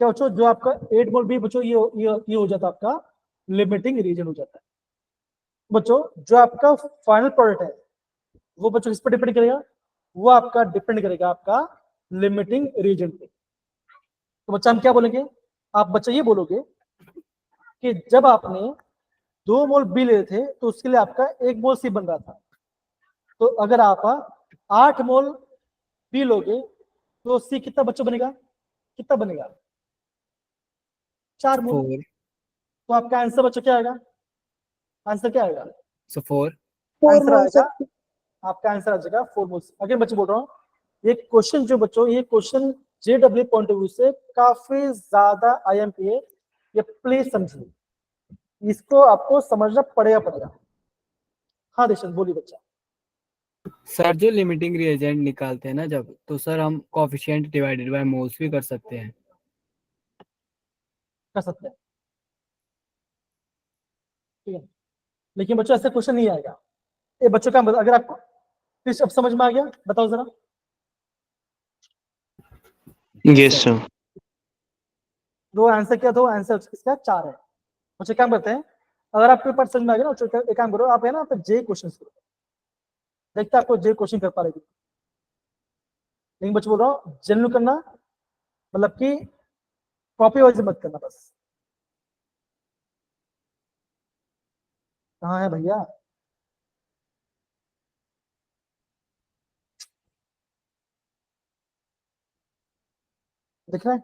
क्या बच्चों, जो आपका 8 मोल भी बच्चों, ये हो जाता है आपका लिमिटिंग रीजन हो जाता है। बच्चों जो आपका फाइनल प्रोडक्ट है, वो बच्चों किस पर डिपेंड करेगा? वो आपका डिपेंड करेगा आपका लिमिटिंग रीजन पे। तो बच्चा हम क्या बोलेंगे? आप बच्चा ये बोलोगे कि जब आपने 2 मोल बी ले थे, तो उसके लिए आपका 1 मोल सी बन रहा था। तो अगर आप 8 मोल बी लोगे, तो सी कितना बच्चा बनेगा? कितना बनेगा? 4 मोल। 4. तो आपका आंसर बच्चों क्या आएगा? आंसर क्या आएगा? So 4. आंसर आएगा, आपका आंसर आ जाएगा 4 मोल। अगेन बच्चे बोल रहा हूँ, ये क्वेश्चन जो बच्चों, ये question JW point of view से काफी ज्यादा आईएमपी है, ये प्लीज समझिए, इसको आपको समझना पड़ेगा। हाँ देशन बोलिए बच्चा। सर जो लिमिटिंग रिएजेंट निकालते हैं ना जब, तो सर हम कोफिशिएंट डिवाइडेड बाय मोल्स भी कर सकते हैं। कर सकते हैं, ठीक है, लेकिन बच्चों ऐसा क्वेश्चन नहीं आएगा। ये बच्चों का अगर आपको फिर अब समझ में आ गया, बताओ जरा। Yes sir. दो आंसर क्या, दो आंसर इसका 4 है। बच्चे काम करते हैं, अगर आपके पास समझ में आ गया ना, तो एक काम करो, आप है ना, जे क्वेश्चन करो, देखते आपको जे क्वेश्चन कर पा रहे। लेकिन बच्चे बोल रहा हूँ जनरल करना, मतलब कि कॉपी वाइज मत करना बस। कहाँ है भैया? दिख रहा है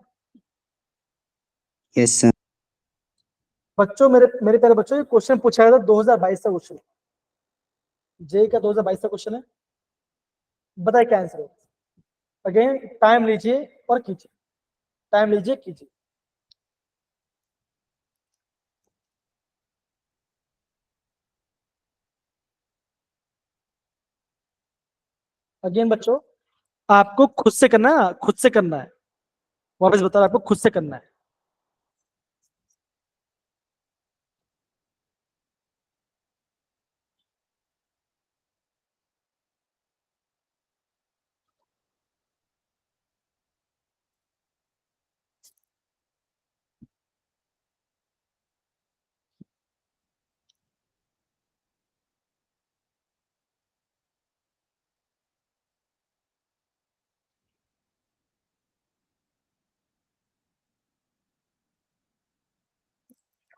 Yes, sir. बच्चों? मेरे प्यारे बच्चों, ये क्वेश्चन पूछा गया था 2022 का क्वेश्चन, जे का 2022 का क्वेश्चन है। बताइए क्या आंसर है? अगेन टाइम लीजिए और कीजिए, टाइम लीजिए कीजिए। अगेन बच्चों, आपको खुद से करना है, खुद से करना है, वापस बता रहा हूं, आपको खुद से करना है।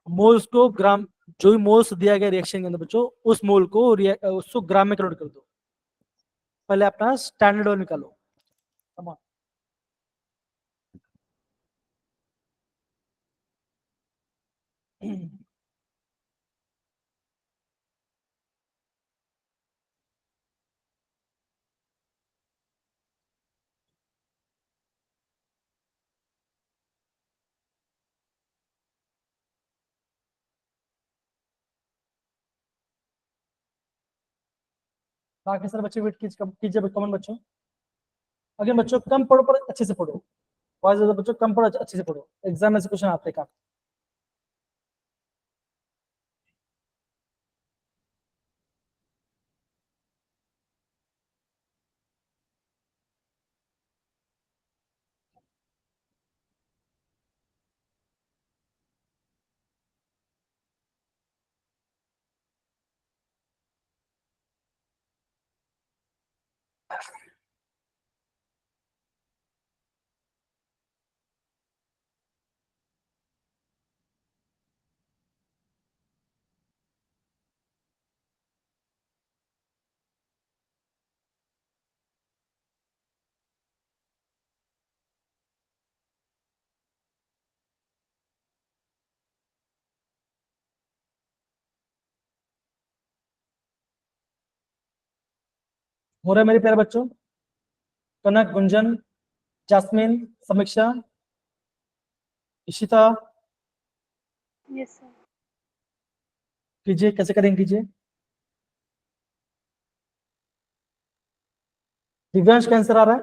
मोल्स को ग्राम, जो भी मोल्स दिया गया रिएक्शन के अंदर बच्चों, उस मोल को उसको ग्राम में कन्वर्ट कर दो। पहले अपना स्टैंडर्ड वाला निकालो। Come on. बाकी सारे बच्चे वेट कीजिए कमेंट बच्चों। अगर बच्चों कम पढ़ो पर अच्छे से पढ़ो, बहुत ज्यादा बच्चों कम पढ़ो, अच्छे से पढ़ो, एग्जाम में से क्वेश्चन आते हैं काफी। हो रहा है मेरे प्यारे बच्चों? कनक, गुंजन, जास्मिन, समीक्षा, इशिता, Yes, sir. कीजिए, कैसे करेंगे कीजिए। दिव्यांश का आंसर आ रहा है?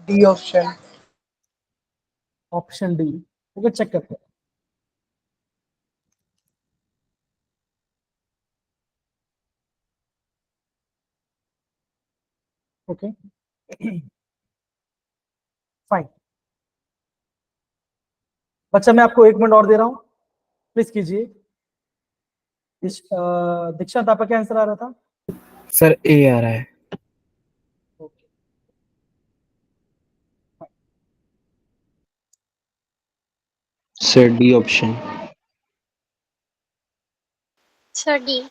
D option. Option D. Okay, check करते हैं। Okay, fine. बच्चा मैं आपको 1 मिनट और दे रहा हूँ, प्लीज कीजिए। दीक्षांत, आपका क्या आंसर आ रहा था? सर ए आ रहा है। Okay, sir D option. Sir, D.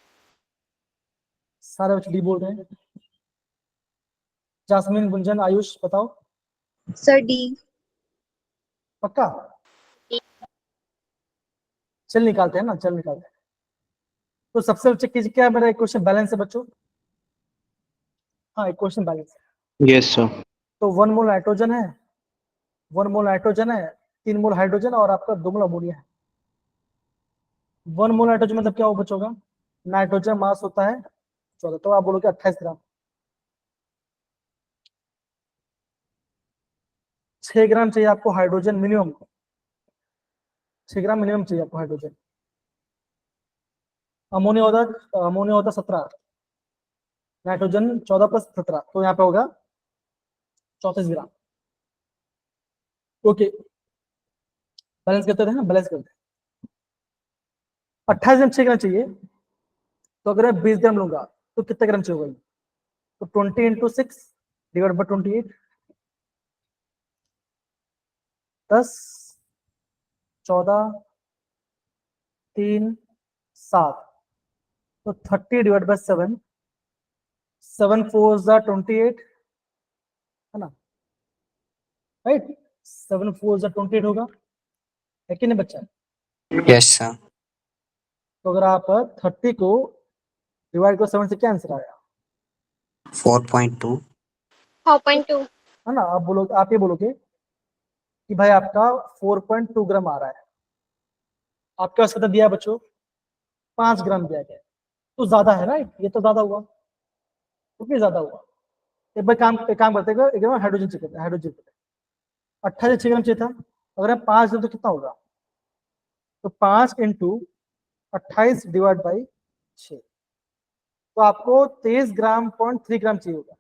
सारे बच्चे डी बोल रहे हैं। जास्मिन, गुंजन, आयुष बताओ। Sir, D. पक्का? D. चल निकालते हैं ना, चल निकालते हैं। तो सबसे चेक कीजिए, क्या मेरा एक क्वेश्चन बैलेंस है बच्चों? हाँ, एक क्वेश्चन बैलेंस है। Yes sir. तो 1 मोल नाइट्रोजन है, 1 मोल नाइट्रोजन है, 3 मोल हाइड्रोजन और आपका 2 मोल अमोनिया है। 1 मोल नाइट्रोजन मतलब क्या हो बच्चों? नाइट्रोजन मास होता है 14, तो आप बोलोगे 28 ग्राम। 6 ग्राम चाहिए आपको हाइड्रोजन मिनिमम, 6 ग्राम मिनिमम चाहिए आपको हाइड्रोजन। अमोनिया होता 17, नाइट्रोजन 14 प्लस 17, तो यहाँ पे होगा 34 ग्राम। ओके, बैलेंस करते हैं ना, बैलेंस करते हैं। 28 ग्राम 6 ग्राम चाहिए, तो अगर मैं 20 ग्राम लूंगा तो कितने ग्राम चाहिए होगा? तो 20 इंटू 6 डिवाइड बाई 28, 10, 14, 3, 7, तो 30 डिवाइड बाई 7, 7 4 28, है ना? राइट, 7 4 28 होगा, है कि नहीं बच्चा? Yes, sir. तो अगर आप 30 को डिवाइड करो 7 से, क्या आंसर आया? 4.2. 4.2. है ना? आप ये बोलोगे कि भाई आपका 4.2 ग्राम आ रहा है। आपके पास कितना दिया है बच्चों? 5 ग्राम दिया गया है, तो ज्यादा है, राइट? ये तो ज्यादा हुआ। ओके, ज्यादा हुआ। एक काम करते हैं, एक हाइड्रोजन चेक करते हैं। हाइड्रोजन 28 ग्राम चाहिए था, अगर हम 5 दें तो कितना होगा? तो 5 इंटू 28 डिवाइड बाई 6, तो आपको 23.3 ग्राम चाहिए होगा।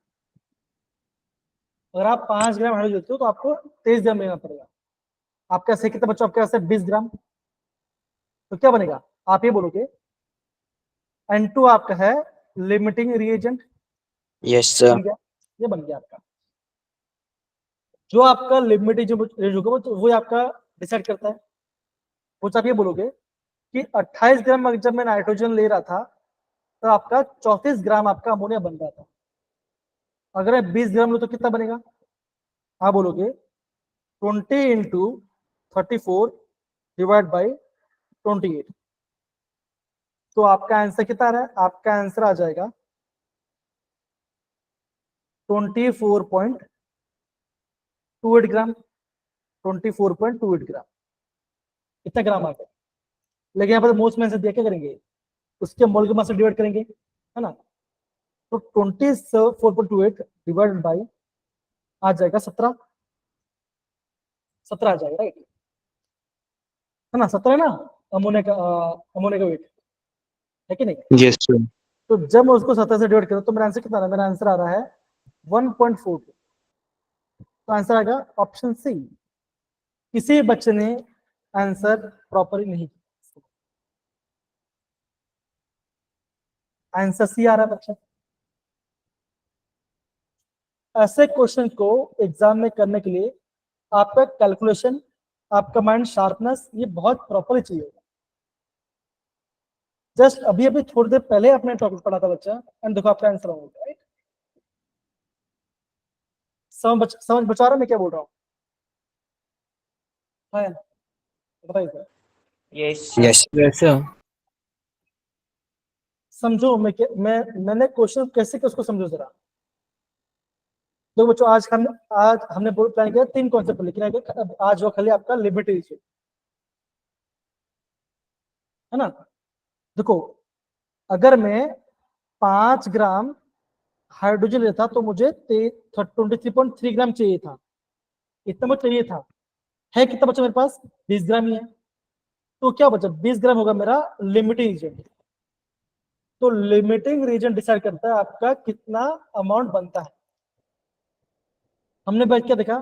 अगर आप 5 ग्राम हाइड्रोजन लेते हो तो आपको 23 ग्राम लेना पड़ेगा। आपके पास कितना बच्चों? आपके पास 20 ग्राम, तो क्या बनेगा? आप ये बोलोगे N2 आपका है लिमिटिंग रिएजेंट, Yes, sir. बन गया, ये बन गया आपका। जो आपका लिमिटिंग रेंज होगा तो वो आपका डिसाइड करता है। वो आप ये बोलोगे कि 28 ग्राम जब मैं नाइट्रोजन ले रहा था तो आपका 34 ग्राम आपका अमोनिया बन रहा था। अगर मैं 20 ग्राम लूँ तो कितना बनेगा? आप बोलोगे 20 इंटू 34 डिवाइड बाई 28, तो आपका आंसर कितना आ रहा है? आपका आंसर आ जाएगा 24.28 ग्राम। 24.28 ग्राम, कितना ग्राम आ गया? लेकिन यहाँ पर मोल्स में से दिया, क्या करेंगे? उसके मोल के मास से डिवाइड करेंगे, है ना? तो 24.28 डिवाइड बाई आ जाएगा 17 आ जाएगा, राइट? है ना? 17 है ना अमोनिया का वेट, है कि नहीं? Yes, sir. तो जब मैं उसको 17 से डिवाइड करूँ तो मेरा आंसर कितना आ रहा है? मेरा आंसर आ रहा है 1.42। तो आंसर आएगा ऑप्शन सी। किसी बच्चे ने आंसर प्रॉपरली नहीं किया, आंसर सी आ रहा है बच्चा। ऐसे क्वेश्चन को एग्जाम में करने के लिए आपका कैलकुलेशन, आपका माइंड शार्पनेस, ये बहुत प्रॉपरली चाहिए। जस्ट अभी अभी थोड़ी देर पहले आपने टॉपिक पढ़ा था बच्चा, एंड देखो आपका आंसर होगा, राइट? समझ बचा रहा मैं क्या बोल रहा हूँ? हाँ, बताइए सर। Yes, sir. वैसा समझो मैंने क्वेश्चन कैसे उसको समझो जरा। तो बच्चों आज हमने प्लान किया 3 कॉन्सेप्ट, लेकिन आज वो खाली आपका लिमिट इशू, है ना? देखो, अगर मैं 5 ग्राम हाइड्रोजन लेता तो मुझे 23.3 ग्राम चाहिए था। इतना मुझे चाहिए था। है कितना बचा मेरे पास? 20 ग्राम ही है। तो क्या बचा? 20 ग्राम होगा मेरा लिमिटिंग रीजन। तो लिमिटिंग रीजन डिसाइड करता है आपका कितना अमाउंट बनता है। हमने बैठ क्या देखा?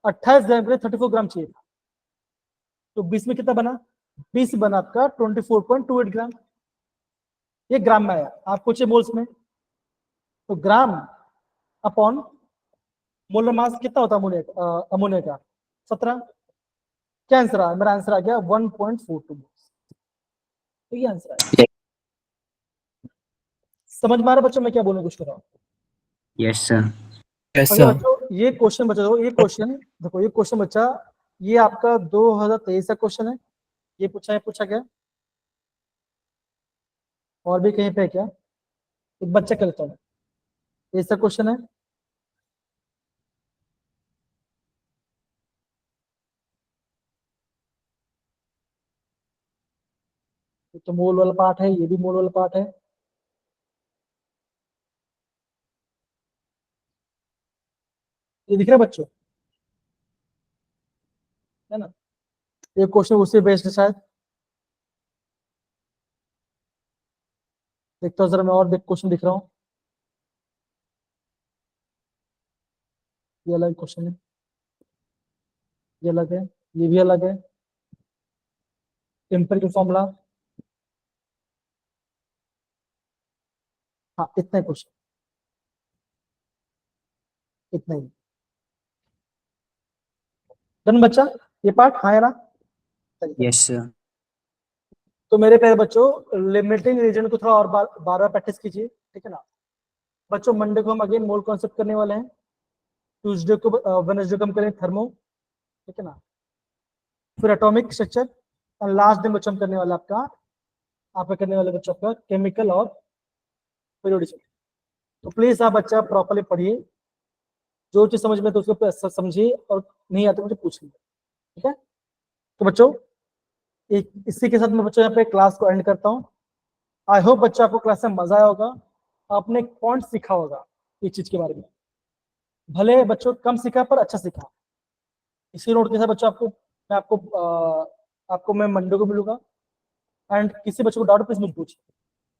28 ग्राम के लिए 34 ग्राम चाहिए था, तो 20 में कितना बना? 20 बना आपका 24.28 ग्राम। ये ग्राम में आया। आप पूछे मोल्स में, तो ग्राम अपॉन मोलर मास कितना होता है अमोनिया का? 17। क्या आंसर आया? मेरा आंसर आ गया 1.42 मोल्स। तो ये आंसर आया। समझ में आ रहा बच्चों मैं क्या बोलने कुछ कर रहा हूँ? Yes, sir. अगर ऐसा बच्चों ये क्वेश्चन बचा, देखो ये क्वेश्चन, देखो ये क्वेश्चन बच्चा, ये आपका 2023 का क्वेश्चन है। ये पूछा गया, और भी कहीं पे है क्या? एक बच्चा कर लेता हूँ, ऐसा क्वेश्चन है। ये तो मोल वाला पार्ट है, ये भी मोल वाला पार्ट है। ये दिख रहा है बच्चों, है ना? ये क्वेश्चन उससे बेस्ड है शायद। देखता हूँ जरा मैं, और देख क्वेश्चन दिख रहा हूँ। ये अलग क्वेश्चन है, ये अलग है, ये भी अलग है। एम्पिरिकल फॉर्मूला, हाँ इतना ही क्वेश्चन, इतना ही। डन बच्चा, ये पार्ट हाँ है ना? चलिए। Yes, sir. तो मेरे प्यारे बच्चों, लिमिटिंग रीजन को थोड़ा और बार बार प्रैक्टिस कीजिए, ठीक है ना? बच्चों मंडे को हम अगेन मोल कॉन्सेप्ट करने वाले हैं। ट्यूसडे को वेडनेसडे को हम करेंगे थर्मो, ठीक है ना? फिर एटॉमिक स्ट्रक्चर, और लास्ट दिन बच्चों हम करने वाले आपका करने वाले बच्चों का केमिकल और पीरियोडिसिटी। तो प्लीज आप बच्चा प्रॉपरली पढ़िए, जो चीज समझ में तो उसको समझिए, और नहीं आते मुझे पूछ लीजिए, ठीक है? तो बच्चों इसी के साथ मैं बच्चों यहाँ पे क्लास को एंड करता हूँ। आई होप बच्चों आपको क्लास में मजा आया होगा, आपने एक पॉइंट सीखा होगा। इस चीज के बारे में। भले बच्चों कम सीखा पर अच्छा सीखा। इसी नोट के साथ बच्चों आपको मैं मंडे को मिलूंगा। एंड किसी बच्चों को डाउट प्लीज मुझे पूछिए।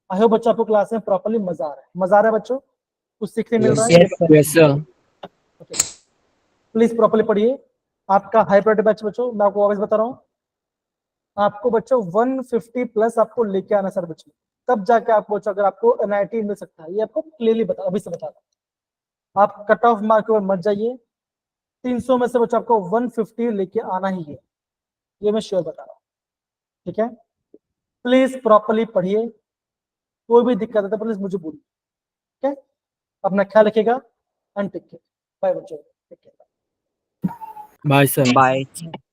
आई होप बच्चों आपको क्लास में प्रॉपर्ली मजा आ रहा है। मजा आ रहा है बच्चों? कुछ सीखने मिल रहा है? Yes sir. Okay, please properly पढ़िए। आपका हाई प्रायोरिटी बैच बच्चों, मैं आपको वापस बता रहा हूँ, आपको बच्चों 150 प्लस आपको लेके आना सर बच्चों, तब जाके आपको बच्चों अगर आपको एनआईटी मिल सकता है। ये आपको क्लियरली बता, अभी से बता रहा हूं। आप कट ऑफ मार्क पर मत जाइए। 300 में से बच्चों आपको 150 लेके आना ही है, ये मैं श्योर बता रहा हूँ। ठीक है, प्लीज प्रॉपर्ली पढ़िए। कोई भी दिक्कत है तो प्लीज मुझे बोलिए। ठीक है, अपना ख्याल रखिएगा एंड टेक केयर। बाय बच्चों, take care. Bye sir. Bye.